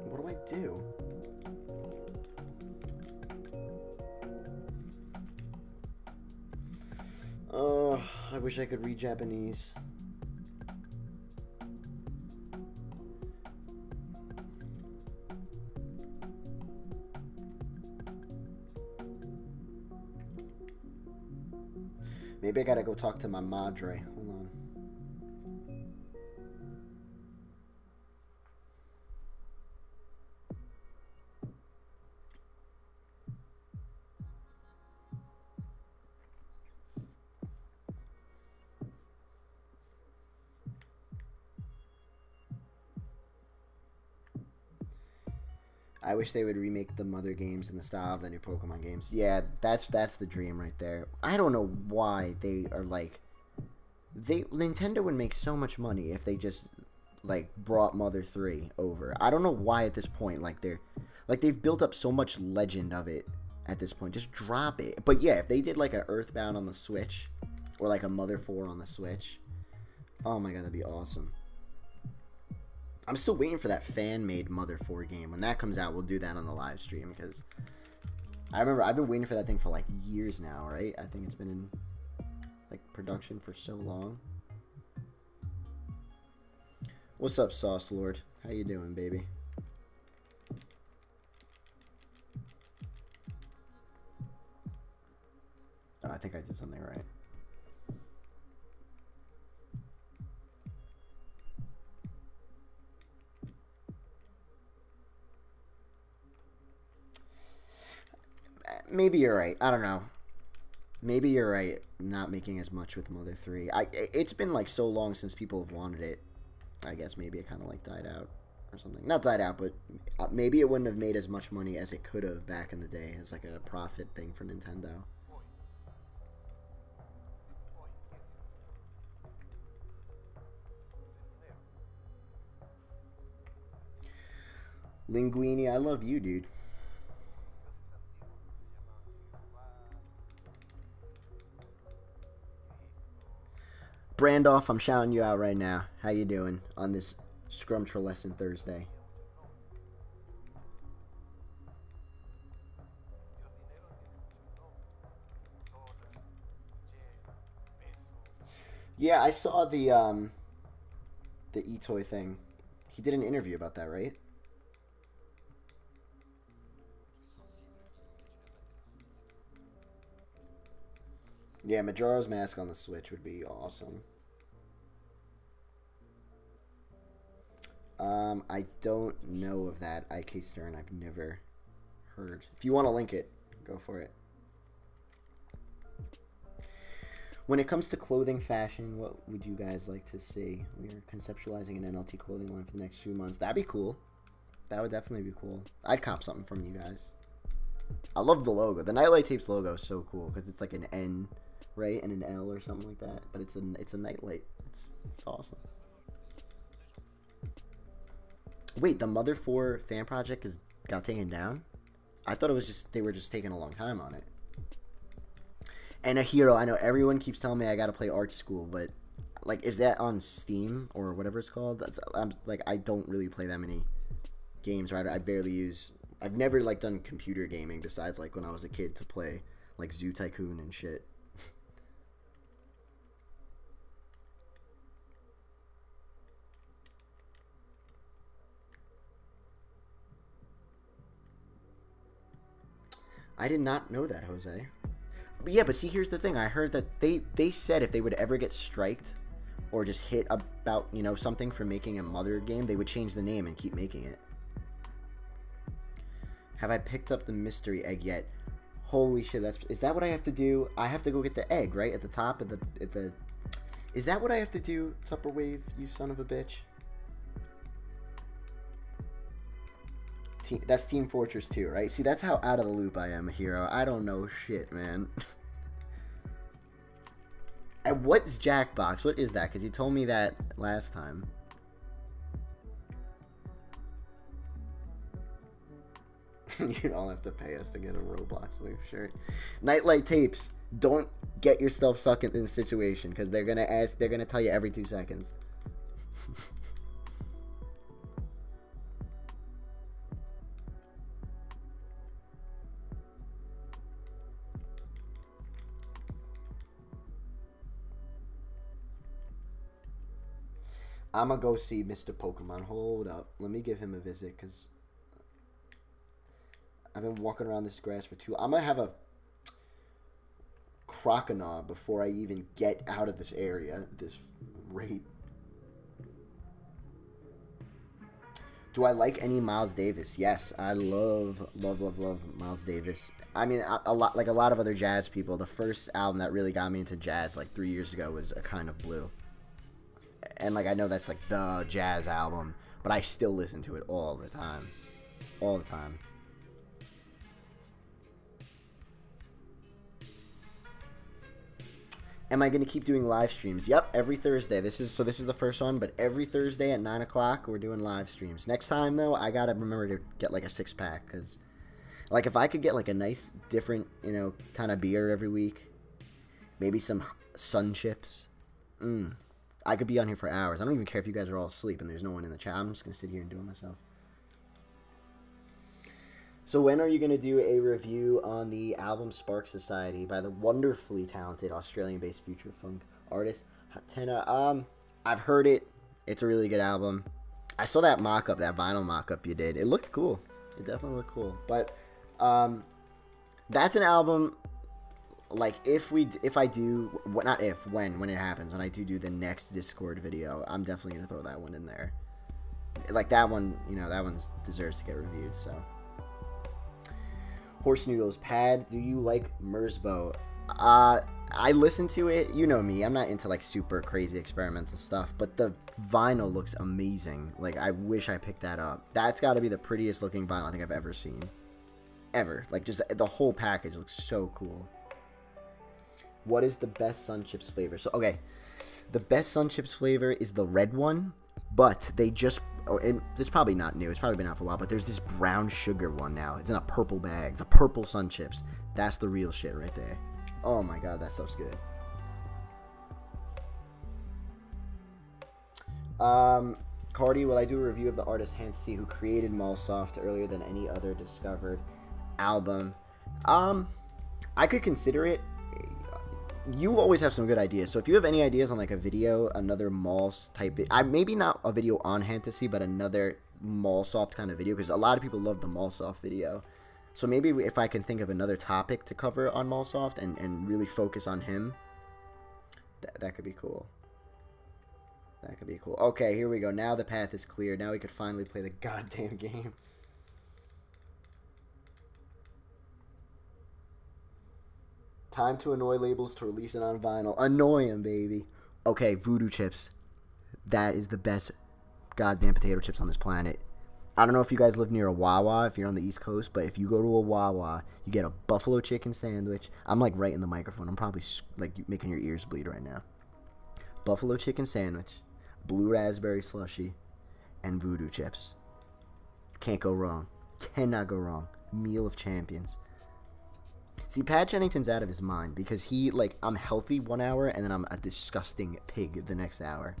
What do I do? Oh, I wish I could read Japanese. Maybe I gotta go talk to my madre. Hold on. I wish they would remake the Mother games in the style of the new Pokemon games. Yeah, that's the dream right there. I don't know why they are like... Nintendo would make so much money if they just like brought Mother 3 over. I don't know why at this point, like they've built up so much legend of it at this point. Just drop it. But yeah, if they did like a Earthbound on the Switch or like a Mother 4 on the Switch, oh my god, that'd be awesome. I'm still waiting for that fan-made Mother 4 game. When that comes out, we'll do that on the live stream, because I remember I've been waiting for that thing for like years now, right? I think it's been in like production for so long. What's up, Sauce Lord? How you doing, baby? Oh, I think I did something right. Maybe you're right. I don't know. Maybe you're right. Not making as much with Mother 3. It's been like so long since people have wanted it. I guess maybe it kind of like died out or something. Not died out, but maybe it wouldn't have made as much money as it could have back in the day as like a profit thing for Nintendo. Linguini, I love you, dude. Brandoff, I'm shouting you out right now. How you doing on this Scrumtralescent Thursday? Yeah, I saw the eToy thing. He did an interview about that, right? Yeah, Majora's Mask on the Switch would be awesome. I don't know of that IK Stern. I've never heard. If you want to link it, go for it. When it comes to clothing fashion, what would you guys like to see? We're conceptualizing an NLT clothing line for the next few months. That'd be cool. That would definitely be cool. I'd cop something from you guys. I love the logo. The Nightlight Tapes logo is so cool because it's like an N, right, and an L or something like that. But it's a nightlight. It's awesome. Wait, the Mother 4 fan project got taken down? I thought it was just they were just taking a long time on it. And a hero, I know everyone keeps telling me I gotta play Art School, but like, is that on Steam or whatever it's called? I don't really play that many games, right? I barely use. I've never like done computer gaming besides like when I was a kid to play like Zoo Tycoon and shit. I did not know that, Jose. But yeah, but see, here's the thing. I heard that they said if they would ever get striked or just hit about, you know, something for making a Mother game, they would change the name and keep making it. Have I picked up the mystery egg yet? Holy shit, is that what I have to do? I have to go get the egg, right? At the top of the is that what I have to do, Tupperwave, you son of a bitch? That's Team Fortress 2, right? See, that's how out of the loop I am, a hero. I don't know shit, man. And what's Jackbox? What is that? Because you told me that last time. You don't have to pay us to get a Roblox Wave shirt. Nightlight Tapes. Don't get yourself sucked in this situation, because they're gonna tell you every 2 seconds. I'm gonna go see Mr. Pokemon. Hold up. Let me give him a visit, because I've been walking around this grass for too long. I'm gonna have a Croconaw before I even get out of this area at this rate. Do I like any Miles Davis? Yes, I love Miles Davis. I mean, a lot of other jazz people. The first album that really got me into jazz like 3 years ago was A Kind of Blue. And like, I know that's like the jazz album, but I still listen to it all the time. all the time. Am I going to keep doing live streams? Yep, every Thursday. This is the first one, but every Thursday at 9 o'clock, we're doing live streams. Next time, though, I got to remember to get, like, a six-pack, because, like, if I could get, like, a nice, different, you know, kind of beer every week, maybe some sun chips, I could be on here for hours. I don't even care if you guys are all asleep and there's no one in the chat. I'm just going to sit here and do it myself. So when are you going to do a review on the album Spark Society by the wonderfully talented Australian-based future funk artist Hatena? I've heard it. It's a really good album. I saw that mock-up, that vinyl mock-up you did. It looked cool. It definitely looked cool. But that's an album, like, when it happens, when I do the next Discord video, I'm definitely going to throw that one in there. Like, that one, you know, that one deserves to get reviewed, so. Horse Noodles, Pad, do you like Merzbow? I listened to it. You know me. I'm not into, like, super crazy experimental stuff, but the vinyl looks amazing. Like, I wish I picked that up. That's got to be the prettiest looking vinyl I think I've ever seen. Ever. Like, just the whole package looks so cool. What is the best Sun Chips flavor? So, okay. The best Sun Chips flavor is the red one, but they just... it's probably not new. It's probably been out for a while, but there's this brown sugar one now. It's in a purple bag. The purple Sun Chips. That's the real shit right there. Oh my god, that stuff's good. Cardi, will I do a review of the artist Hansi who created Mallsoft earlier than any other discovered album? I could consider it. You always have some good ideas. So if you have any ideas on like a video, another Malls type, maybe not a video on Fantasy, but another Mallsoft kind of video, because a lot of people love the Mallsoft video. So maybe if I can think of another topic to cover on Mallsoft and really focus on him, that could be cool. That could be cool. Okay, here we go. Now the path is clear. Now we could finally play the goddamn game. Time to annoy labels to release it on vinyl. Annoy them, baby. Okay, Voodoo Chips. That is the best goddamn potato chips on this planet. I don't know if you guys live near a Wawa, if you're on the East Coast, but if you go to a Wawa, you get a buffalo chicken sandwich. I'm like right in the microphone. I'm probably like making your ears bleed right now. Buffalo chicken sandwich, blue raspberry slushy, and Voodoo Chips. Can't go wrong. Cannot go wrong. Meal of champions. See, Pat Chennington's out of his mind because he, like, I'm healthy 1 hour and then I'm a disgusting pig the next hour.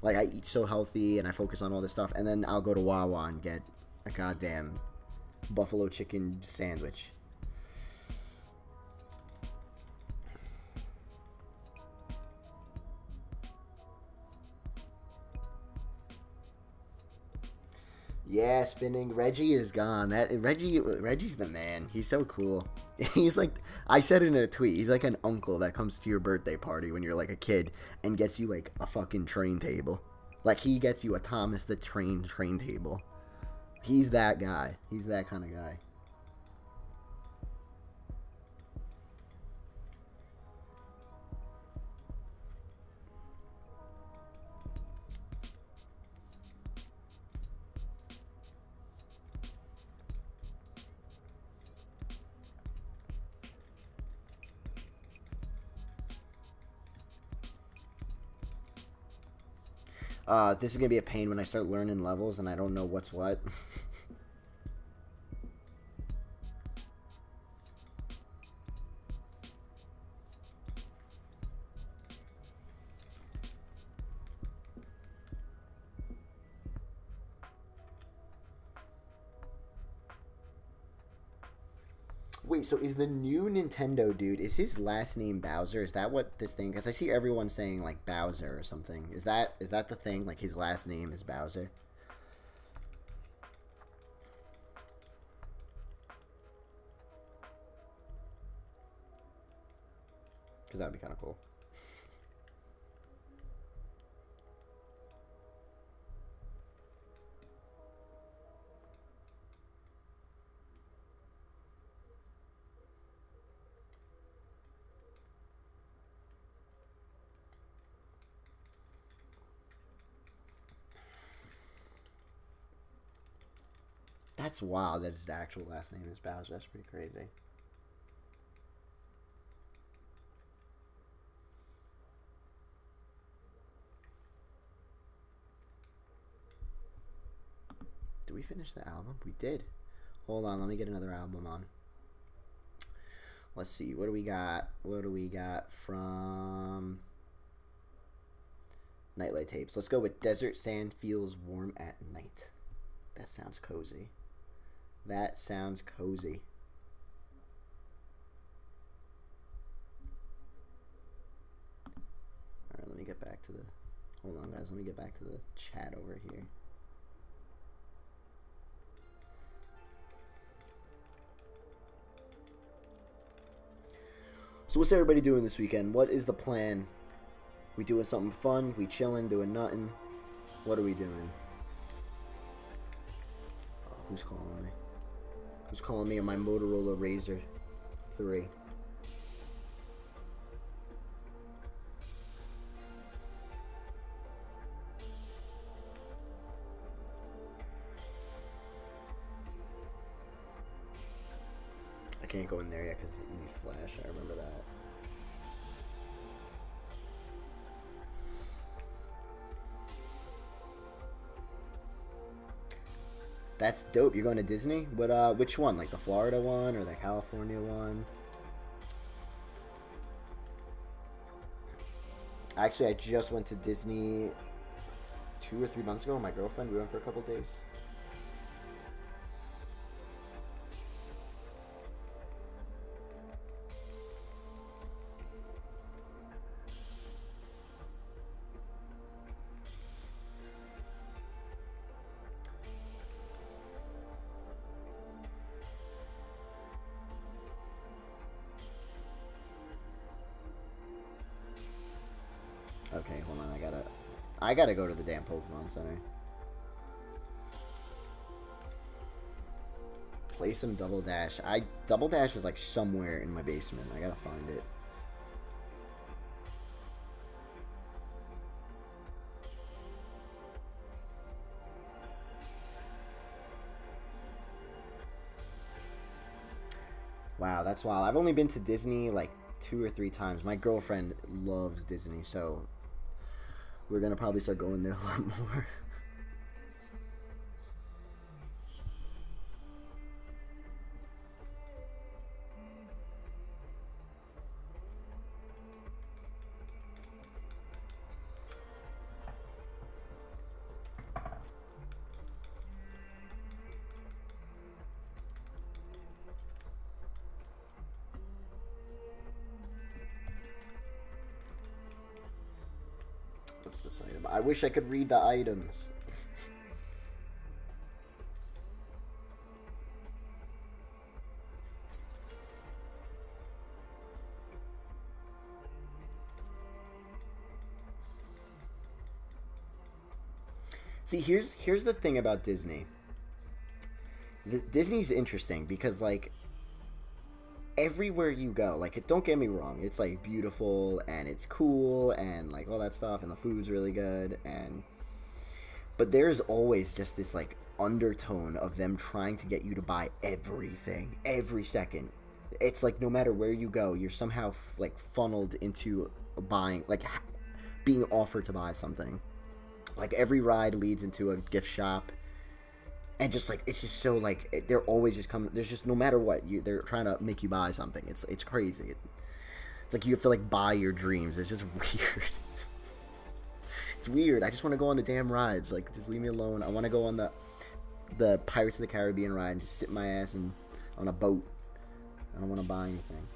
Like, I eat so healthy and I focus on all this stuff, and then I'll go to Wawa and get a goddamn buffalo chicken sandwich. Yeah, spinning. Reggie is gone. Reggie's the man. He's so cool. He's like, I said it in a tweet, he's like an uncle that comes to your birthday party when you're like a kid and gets you like a fucking train table. Like, he gets you a Thomas the Train table. He's that guy. He's that kind of guy. This is going to be a pain when I start learning levels and I don't know what's what. Wait, so is the new Nintendo dude, is his last name Bowser? Is that what this thing... Because I see everyone saying, like, Bowser or something. Is that the thing? Like, his last name is Bowser? Because that would be kind of cool. That's wild that his actual last name is Bowser. That's pretty crazy. Did we finish the album? We did. Hold on, let me get another album on. Let's see, what do we got? What do we got from Nightlight Tapes? Let's go with Desert Sand Feels Warm at Night. That sounds cozy. That sounds cozy. Alright, let me get back to the... Hold on, guys. Let me get back to the chat over here. So what's everybody doing this weekend? What is the plan? We doing something fun? We chilling, doing nothing? What are we doing? Oh, who's calling me? Who's calling me on my Motorola Razr 3? I can't go in there yet because you need flash. I remember that. That's dope. You're going to Disney? What? Which one? Like the Florida one or the California one? Actually, I just went to Disney 2 or 3 months ago with my girlfriend. We went for a couple days. Okay, hold on. I gotta go to the damn Pokemon Center. Play some Double Dash. Double Dash is like somewhere in my basement. I gotta find it. Wow, that's wild. I've only been to Disney like 2 or 3 times. My girlfriend loves Disney, so we're gonna probably start going there a lot more. What's this item? I wish I could read the items. See, here's the thing about Disney. Disney's interesting because, like, everywhere you go, like, don't get me wrong, it's like beautiful and it's cool and like all that stuff, and the food's really good, but there's always just this like undertone of them trying to get you to buy everything every second. It's like no matter where you go, you're somehow like funneled into buying, like being offered to buy something. Like every ride leads into a gift shop. And just like, it's just so like, they're always just coming, there's just, no matter what, they're trying to make you buy something. It's crazy. It's like you have to like buy your dreams. It's just weird. It's weird. I just want to go on the damn rides. Like, just leave me alone. I want to go on the Pirates of the Caribbean ride and just sit my ass on a boat. I don't want to buy anything.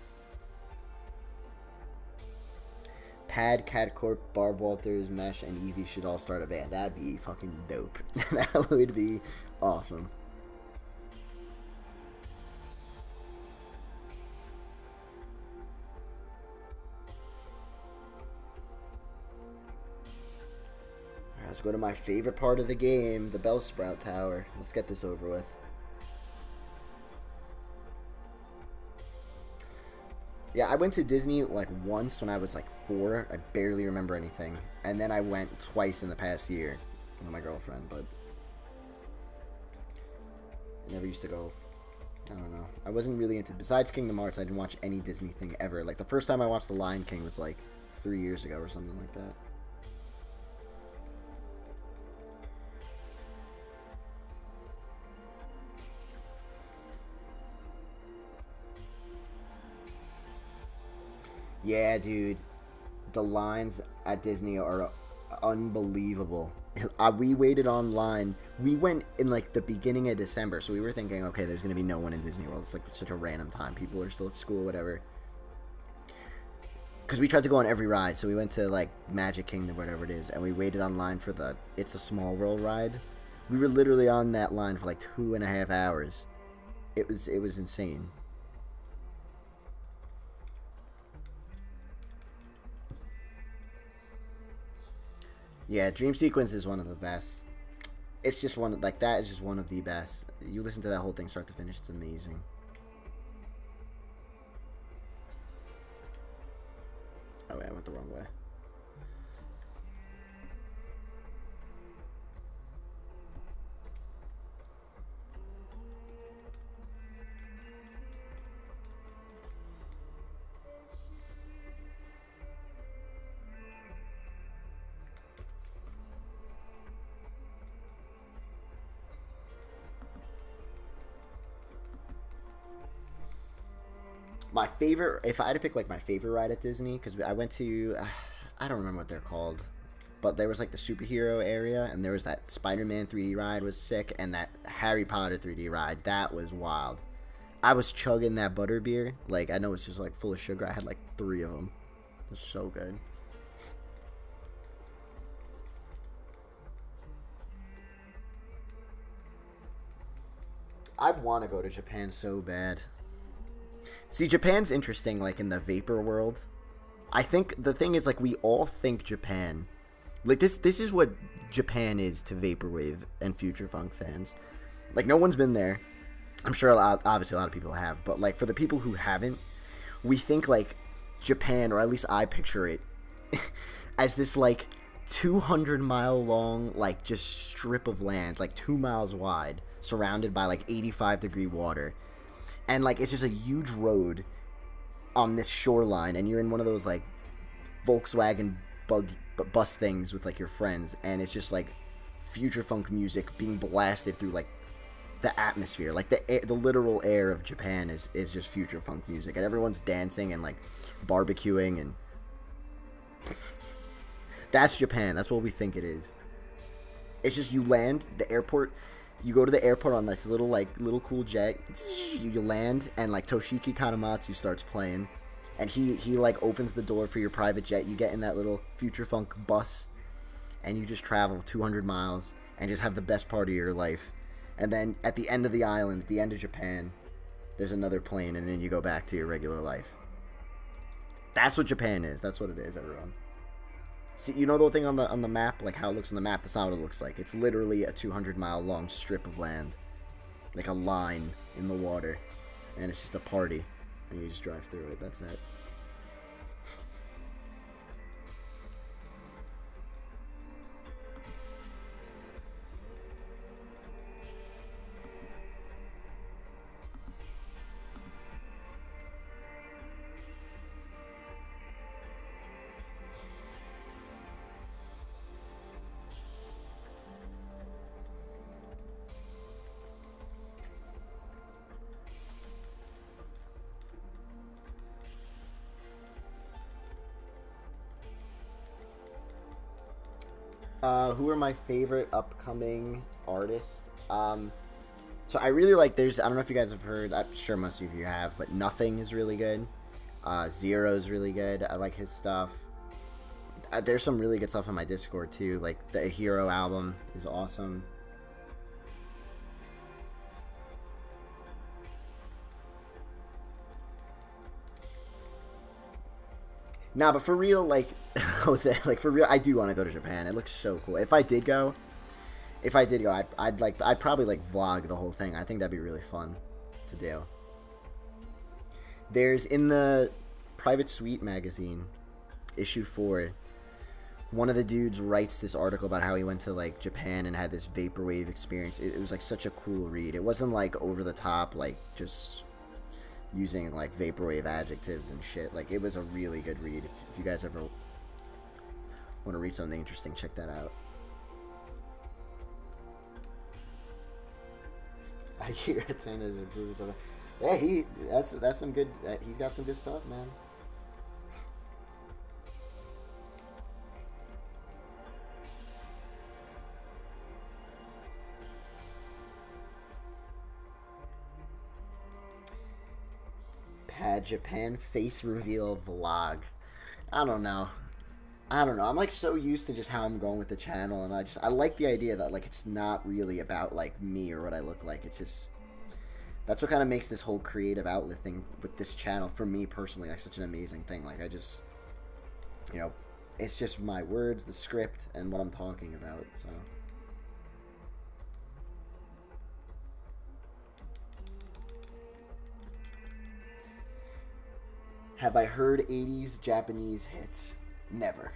Pad, Cat Corp, Barb Walters, Mesh, and Eevee should all start a band. That'd be fucking dope. That would be awesome. Alright, let's go to my favorite part of the game, the Bellsprout Tower. Let's get this over with. Yeah, I went to Disney like once when I was like 4. I barely remember anything. And then I went twice in the past year with my girlfriend, but I never used to go. I don't know. I wasn't really into... Besides Kingdom Hearts, I didn't watch any Disney thing ever. Like, the first time I watched The Lion King was, like, 3 years ago or something like that. Yeah, dude. The lines at Disney are unbelievable. We waited online. We went in like the beginning of December, so we were thinking, okay, there's gonna be no one in Disney World. It's like such a random time. People are still at school, whatever. Because we tried to go on every ride, so we went to like Magic Kingdom, whatever it is, and we waited online for the It's a Small World ride. We were literally on that line for like 2.5 hours. It was insane. Yeah, Dream Sequence is one of the best. It's just one, like, that is just one of the best. You listen to that whole thing start to finish, it's amazing. Oh, yeah, I went the wrong way. My favorite, if I had to pick like my favorite ride at Disney, because I went to, I don't remember what they're called, but there was like the superhero area, and there was that Spider-Man 3D ride was sick, and that Harry Potter 3D ride, that was wild. I was chugging that butterbeer, like, I know it's just like full of sugar. I had like 3 of them. It was so good. I'd want to go to Japan so bad. See, Japan's interesting, like, in the vapor world. I think the thing is, like, we all think Japan. Like, this is what Japan is to Vaporwave and Future Funk fans. Like, no one's been there. I'm sure, obviously, a lot of people have. But, like, for the people who haven't, we think, like, Japan, or at least I picture it, as this, like, 200-mile-long, like, just strip of land, like, 2 miles wide, surrounded by, like, 85-degree water. And, like, it's just a huge road on this shoreline, and you're in one of those, like, Volkswagen bus things with, like, your friends, and it's just, like, future funk music being blasted through, like, the atmosphere. Like, the literal air of Japan is just future funk music, and everyone's dancing and, like, barbecuing, and that's Japan. That's what we think it is. It's just you land, the airport... You go to the airport on this little cool jet. You land, and like Toshiki Kanamatsu starts playing, and he like opens the door for your private jet. You get in that little future funk bus, and you just travel 200 miles and just have the best part of your life. And then at the end of the island, at the end of Japan, there's another plane, and then you go back to your regular life. That's what Japan is. That's what it is, everyone. See, you know the thing on the map, like how it looks on the map? That's not what it looks like. It's literally a 200-mile long strip of land, like a line in the water, and it's just a party, and you just drive through it. That's it. Who are my favorite upcoming artists? So I really like, I don't know if you guys have heard, I'm sure most of you have, but Nothing is really good. Zero is really good. I like his stuff. There's some really good stuff on my Discord too, like the Hero album is awesome. Nah, but for real, like, Jose, like, for real, I do want to go to Japan. It looks so cool. If I did go, I'd probably, like, vlog the whole thing. I think that'd be really fun to do. There's, in the Private Suite magazine, issue 4, one of the dudes writes this article about how he went to like Japan and had this vaporwave experience. It was like such a cool read. It wasn't like over the top, like just using like vaporwave adjectives and shit. Like it was a really good read. If you guys ever want to read something interesting, check that out. I hear Ten has improved so much. Yeah, that's some good. He's got some good stuff, man. Pad Japan face reveal vlog. I don't know. I'm like so used to just how I'm going with the channel, and I like the idea that like it's not really about like me or what I look like. It's just that's what kind of makes this whole creative outlet thing with this channel for me personally like such an amazing thing. Like I just, you know, it's just my words, the script, and what I'm talking about. So have I heard 80s Japanese hits? Never.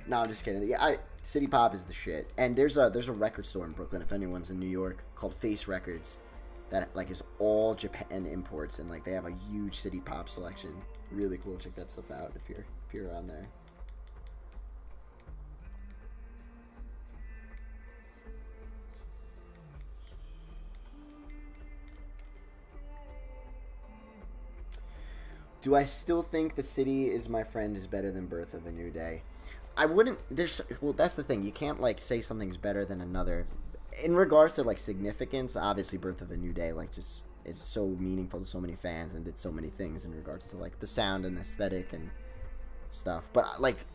No, I'm just kidding. Yeah, Citypop is the shit. And there's a record store in Brooklyn, if anyone's in New York, called Face Records, that like is all Japan imports, and like they have a huge Citypop selection. Really cool. Check that stuff out if you're around there. Do I still think The City Is My Friend is better than Birth of a New Day? I wouldn't. Well, that's the thing. You can't like say something's better than another. In regards to like significance, obviously Birth of a New Day like just is so meaningful to so many fans and did so many things in regards to like the sound and the aesthetic and stuff. But like,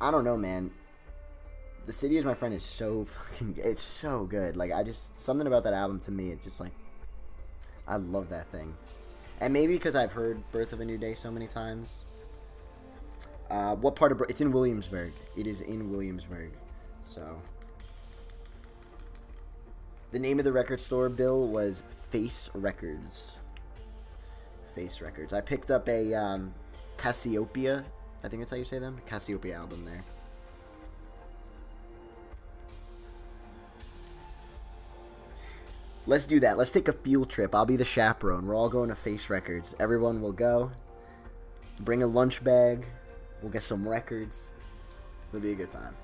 I don't know, man. The City Is My Friend is so fucking. It's so good. Like something about that album to me. It's just like I love that thing. And maybe because I've heard Birth of a New Day so many times. What part of... It's in Williamsburg. It is in Williamsburg. So... The name of the record store, Bill, was Face Records. Face Records. I picked up a Cassiopeia. I think that's how you say them. Cassiopeia album there. Let's do that. Let's take a field trip. I'll be the chaperone. We're all going to Face Records. Everyone will go. Bring a lunch bag. We'll get some records. It'll be a good time.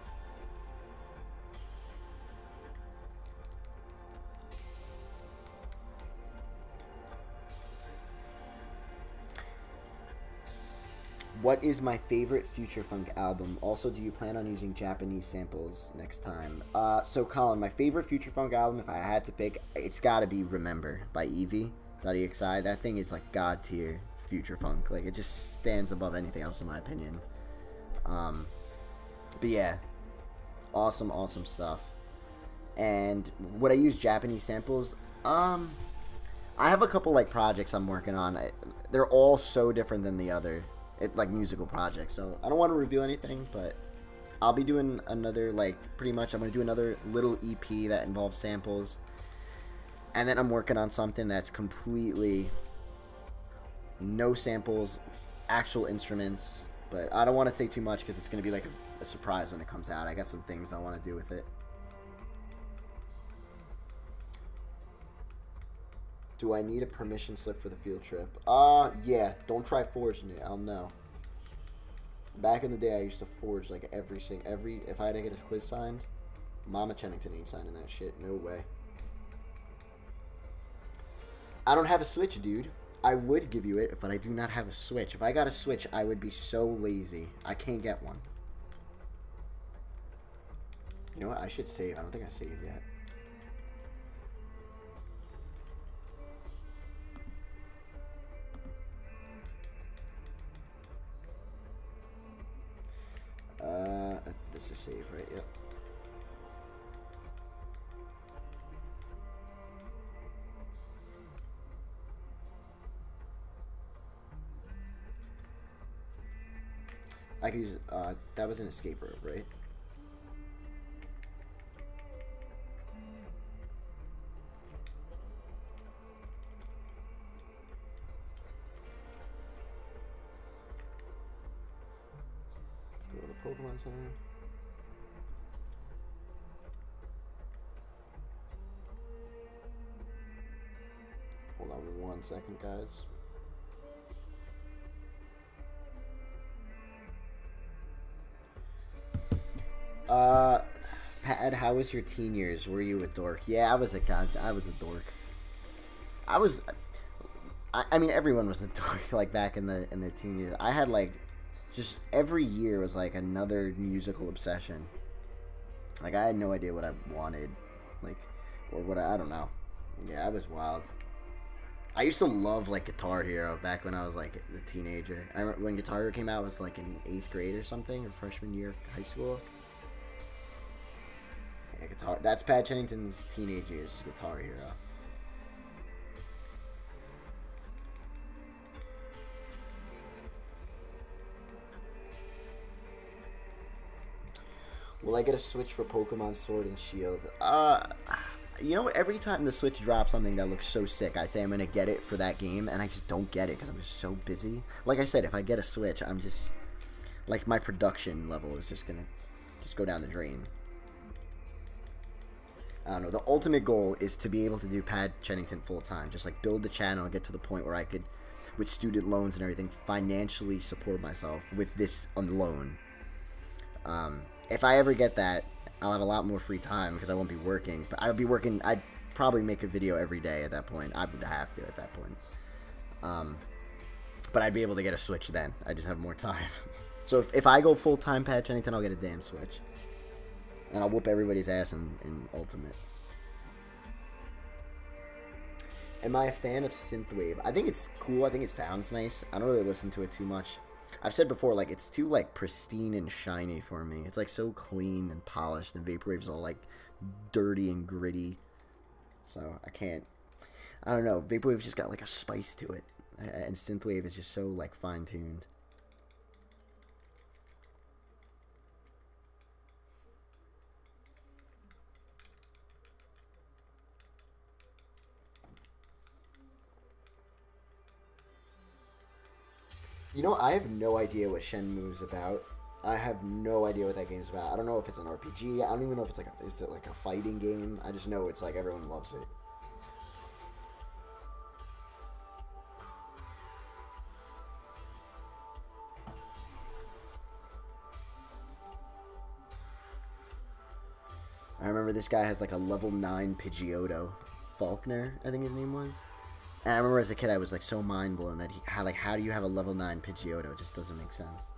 What is my favorite Future Funk album? Also, do you plan on using Japanese samples next time? So Colin, my favorite Future Funk album, if I had to pick, it's gotta be Remember by Eevee.exi. That thing is like god tier Future Funk. Like it just stands above anything else in my opinion. But yeah, awesome stuff. And would I use Japanese samples? I have a couple like projects I'm working on. They're all so different than the other. Like musical projects, so I don't want to reveal anything, but I'll be doing another, like, pretty much I'm going to do another little EP that involves samples, and then I'm working on something that's completely no samples, actual instruments, but I don't want to say too much because it's going to be like a surprise when it comes out. I got some things I want to do with it. Do I need a permission slip for the field trip? Yeah. Don't try forging it. I'll know. Back in the day, I used to forge like if I had to get a quiz signed, Mama Chennington ain't signing that shit. No way. I don't have a Switch, dude. I would give you it, but I do not have a Switch. If I got a Switch, I would be so lazy. I can't get one. You know what? I should save. I don't think I saved yet. This is save, right? Yep. I could use, that was an escape rope, right? Let's go to the Pokemon Center. Hold on 1 second, guys. Pat, how was your teen years? Were you a dork? Yeah, I was a dork. I mean, everyone was a dork, like, back in their teen years. I had, like, just every year was, like, another musical obsession. Like, I had no idea what I wanted, like, or what I don't know. Yeah, I was wild. I used to love, like, Guitar Hero back when I was, like, a teenager. I remember when Guitar Hero came out, I was, like, in 8th grade or something, or freshman year of high school. Yeah, Guitar. That's Pat Chennington's teenage years, Guitar Hero. Will I get a Switch for Pokemon Sword and Shield? You know what? Every time the Switch drops something that looks so sick, I say I'm going to get it for that game, and I just don't get it because I'm just so busy. Like I said, if I get a Switch, I'm just... Like, my production level is just going to just go down the drain. I don't know. The ultimate goal is to be able to do Pat Chennington full-time. Just, like, build the channel and get to the point where I could, with student loans and everything, financially support myself with this loan. If I ever get that, I'll have a lot more free time because I won't be working. But I'll be working. I'd probably make a video every day at that point. I would have to at that point. But I'd be able to get a Switch then. I just have more time. So if I go full-time Pat Chennington, I'll get a damn Switch. And I'll whoop everybody's ass in Ultimate. Am I a fan of Synthwave? I think it's cool. I think it sounds nice. I don't really listen to it too much. I've said before, like, it's too, like, pristine and shiny for me. It's, like, so clean and polished, and Vaporwave's all, like, dirty and gritty. So, I can't... I don't know. Vaporwave's just got, like, a spice to it. And Synthwave is just so, like, fine-tuned. You know, I have no idea what Shenmue's about. I have no idea what that game's about. I don't know if it's an RPG. I don't even know if it's like is it like a fighting game? I just know it's like everyone loves it. I remember this guy has like a level 9 Pidgeotto. Faulkner, I think his name was. And I remember as a kid, I was like so mind blown that how do you have a level 9 Pidgeotto? It just doesn't make sense.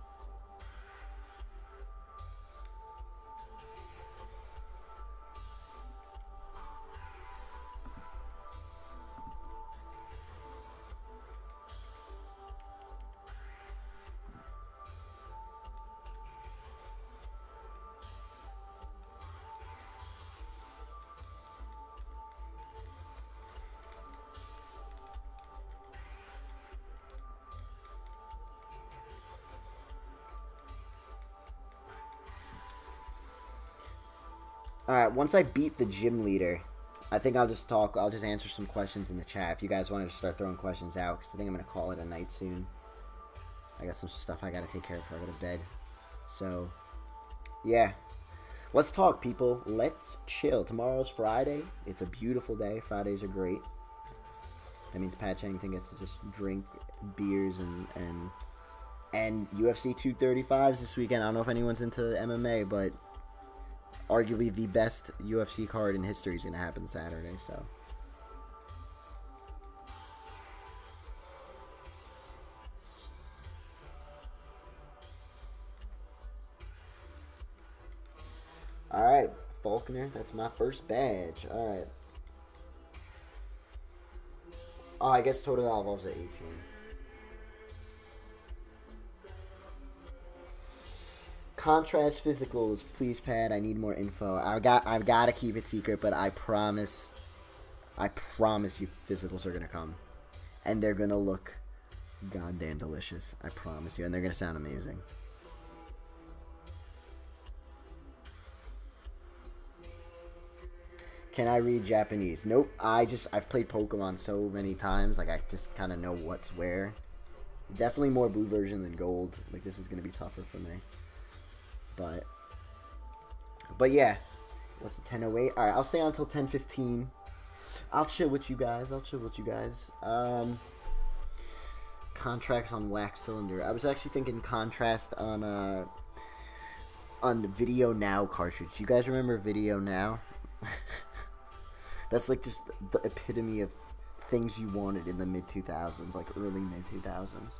Alright, once I beat the gym leader, I think I'll just answer some questions in the chat. If you guys wanted to start throwing questions out, because I think I'm going to call it a night soon. I got some stuff I got to take care of before I go to bed. So, yeah. Let's talk, people. Let's chill. Tomorrow's Friday. It's a beautiful day. Fridays are great. That means Pat Chennington gets to just drink beers and UFC 235s this weekend. I don't know if anyone's into MMA, but... arguably the best UFC card in history is going to happen Saturday, so. Alright, Faulkner, that's my first badge. Alright. Oh, I guess Total Evolves at 18. Contrast physicals, please, Pat. I need more info. I've got to keep it secret, but I promise you, physicals are gonna come, and they're gonna look goddamn delicious. I promise you, and they're gonna sound amazing. Can I read Japanese? Nope. I've played Pokemon so many times, like I just kind of know what's where. Definitely more blue version than gold. Like this is gonna be tougher for me. But yeah, what's the 10:08? All right, I'll stay on until 10:15. I'll chill with you guys. Contracts on wax cylinder. I was actually thinking contrast on Video Now cartridge. You guys remember Video Now? That's like just the epitome of things you wanted in the mid 2000s, like early mid 2000s.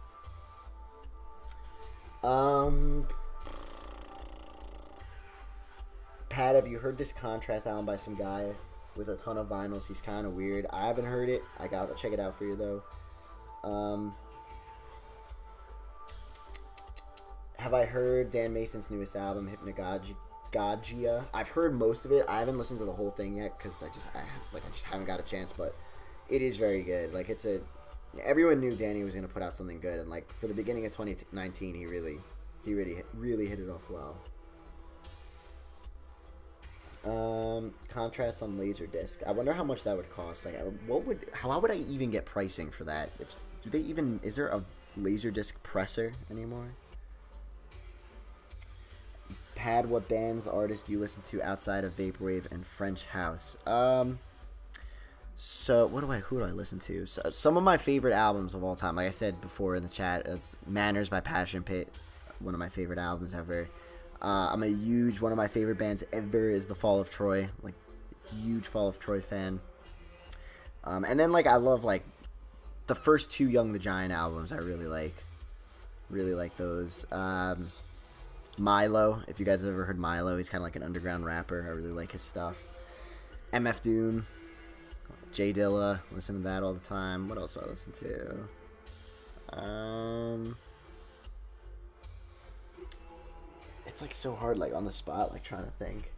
Pat, have you heard this Contrast album by some guy with a ton of vinyls? He's kind of weird. I haven't heard it. I gotta check it out for you though. Have I heard Dan Mason's newest album, Hypnagogia? I've heard most of it. I haven't listened to the whole thing yet because I just haven't got a chance. But it is very good. Like everyone knew Danny was gonna put out something good, and like for the beginning of 2019, he really hit it off well. Contrast on Laserdisc. I wonder how much that would cost. Like, how would I even get pricing for that? Is there a Laserdisc presser anymore? Pad, what bands, artists do you listen to outside of Vaporwave and French House? So who do I listen to? So, some of my favorite albums of all time, like I said before in the chat, is Manners by Passion Pit, one of my favorite albums ever. One of my favorite bands ever is The Fall of Troy, like huge Fall of Troy fan. And then like I love like the first two Young the Giant albums. I really like those. Milo, if you guys have ever heard Milo, he's kind of like an underground rapper. I really like his stuff. MF Doom, J Dilla, listen to that all the time. What else do I listen to? It's like so hard, like on the spot, like trying to think.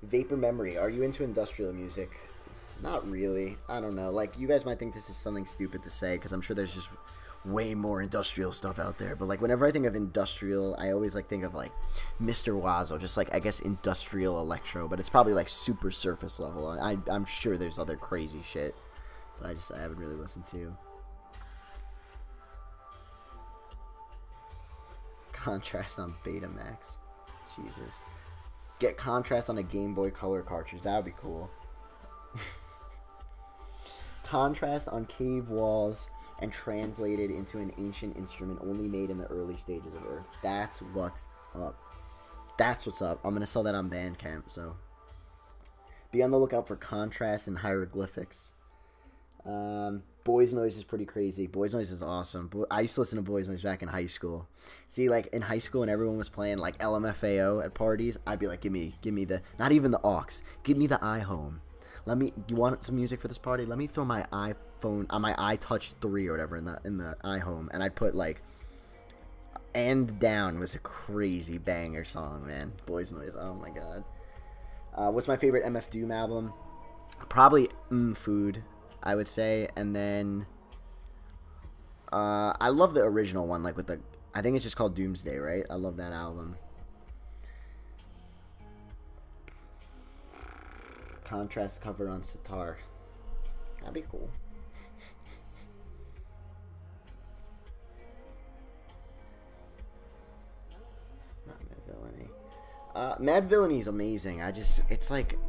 Vapor Memory, are you into industrial music? Not really. I don't know. Like, you guys might think this is something stupid to say because I'm sure there's just way more industrial stuff out there, but like whenever I think of industrial, I always like think of like Mr. Wazo, just like I guess industrial electro, but it's probably like super surface level. I'm sure there's other crazy shit, but I haven't really listened to. Contrast on Betamax, Jesus. Get contrast on a Game Boy Color cartridge. That would be cool. Contrast on cave walls and translated into an ancient instrument only made in the early stages of Earth. That's what's up. That's what's up. I'm going to sell that on Bandcamp, so be on the lookout for contrast and hieroglyphics. Boys Noise is pretty crazy. Boys Noise is awesome. I used to listen to Boys Noise back in high school. See, like in high school and everyone was playing like LMFAO at parties, I'd be like, give me the, not even the aux, give me the iHome. You want some music for this party? Let me throw my iPhone on my iTouch 3 or whatever in the iHome, and I'd put like "And Down" was a crazy banger song, man. Boys Noise, oh my god. What's my favorite MF Doom album? Probably Food, I would say, and then I love the original one, like with the, I think it's just called Doomsday, right? I love that album. Contrast cover on sitar. That'd be cool. Not Mad Villainy. Mad Villainy is amazing. It's like,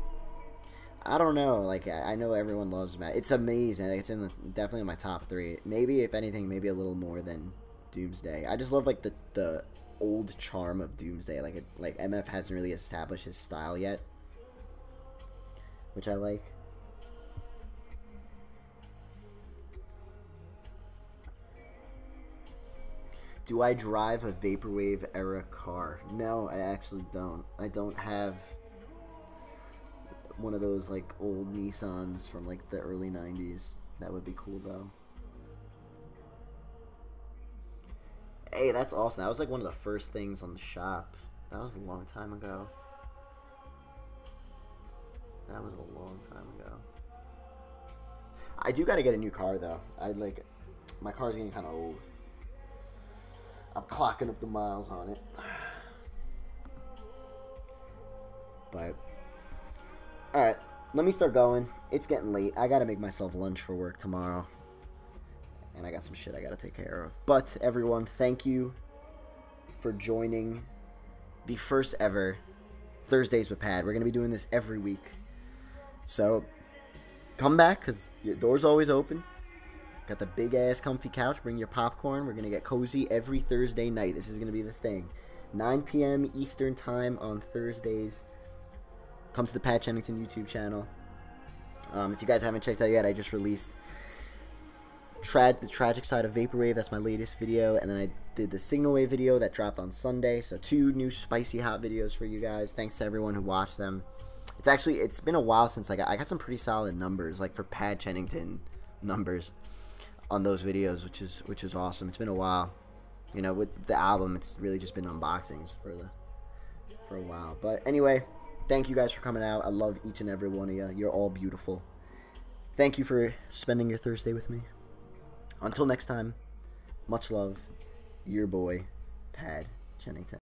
I don't know. Like, I know everyone loves Mad. It's amazing. It's definitely in my top 3. Maybe, if anything, maybe a little more than Doomsday. I just love like the old charm of Doomsday. Like MF hasn't really established his style yet, which I like. Do I drive a Vaporwave era car? No, I actually don't. I don't have one of those like old Nissans from like the early 90s. That would be cool though. Hey, that's awesome. That was like one of the first things on the shop. That was a long time ago. That was a long time ago. I do gotta get a new car though. My car's getting kind of old. I'm clocking up the miles on it. But alright, let me start going. It's getting late. I gotta make myself lunch for work tomorrow. and I got some shit I gotta take care of. But everyone, thank you for joining the first ever Thursdays with Pad. We're gonna be doing this every week, so come back because your door's always open. Got the big ass comfy couch. Bring your popcorn. We're gonna get cozy every Thursday night. This is gonna be the thing. 9 p.m. Eastern time on Thursdays. Come to the Pat Chennington YouTube channel. If you guys haven't checked out yet, I just released the tragic side of Vaporwave. That's my latest video, and then I did the Signalwave video that dropped on Sunday. So 2 new spicy hot videos for you guys. Thanks to everyone who watched them. It's been a while since I got some pretty solid numbers, like for Pat Chennington numbers on those videos, which is awesome. It's been a while. You know, with the album, it's really just been unboxings for a while. But anyway, thank you guys for coming out. I love each and every one of you. You're all beautiful. Thank you for spending your Thursday with me. Until next time, much love. Your boy, Pad Chennington.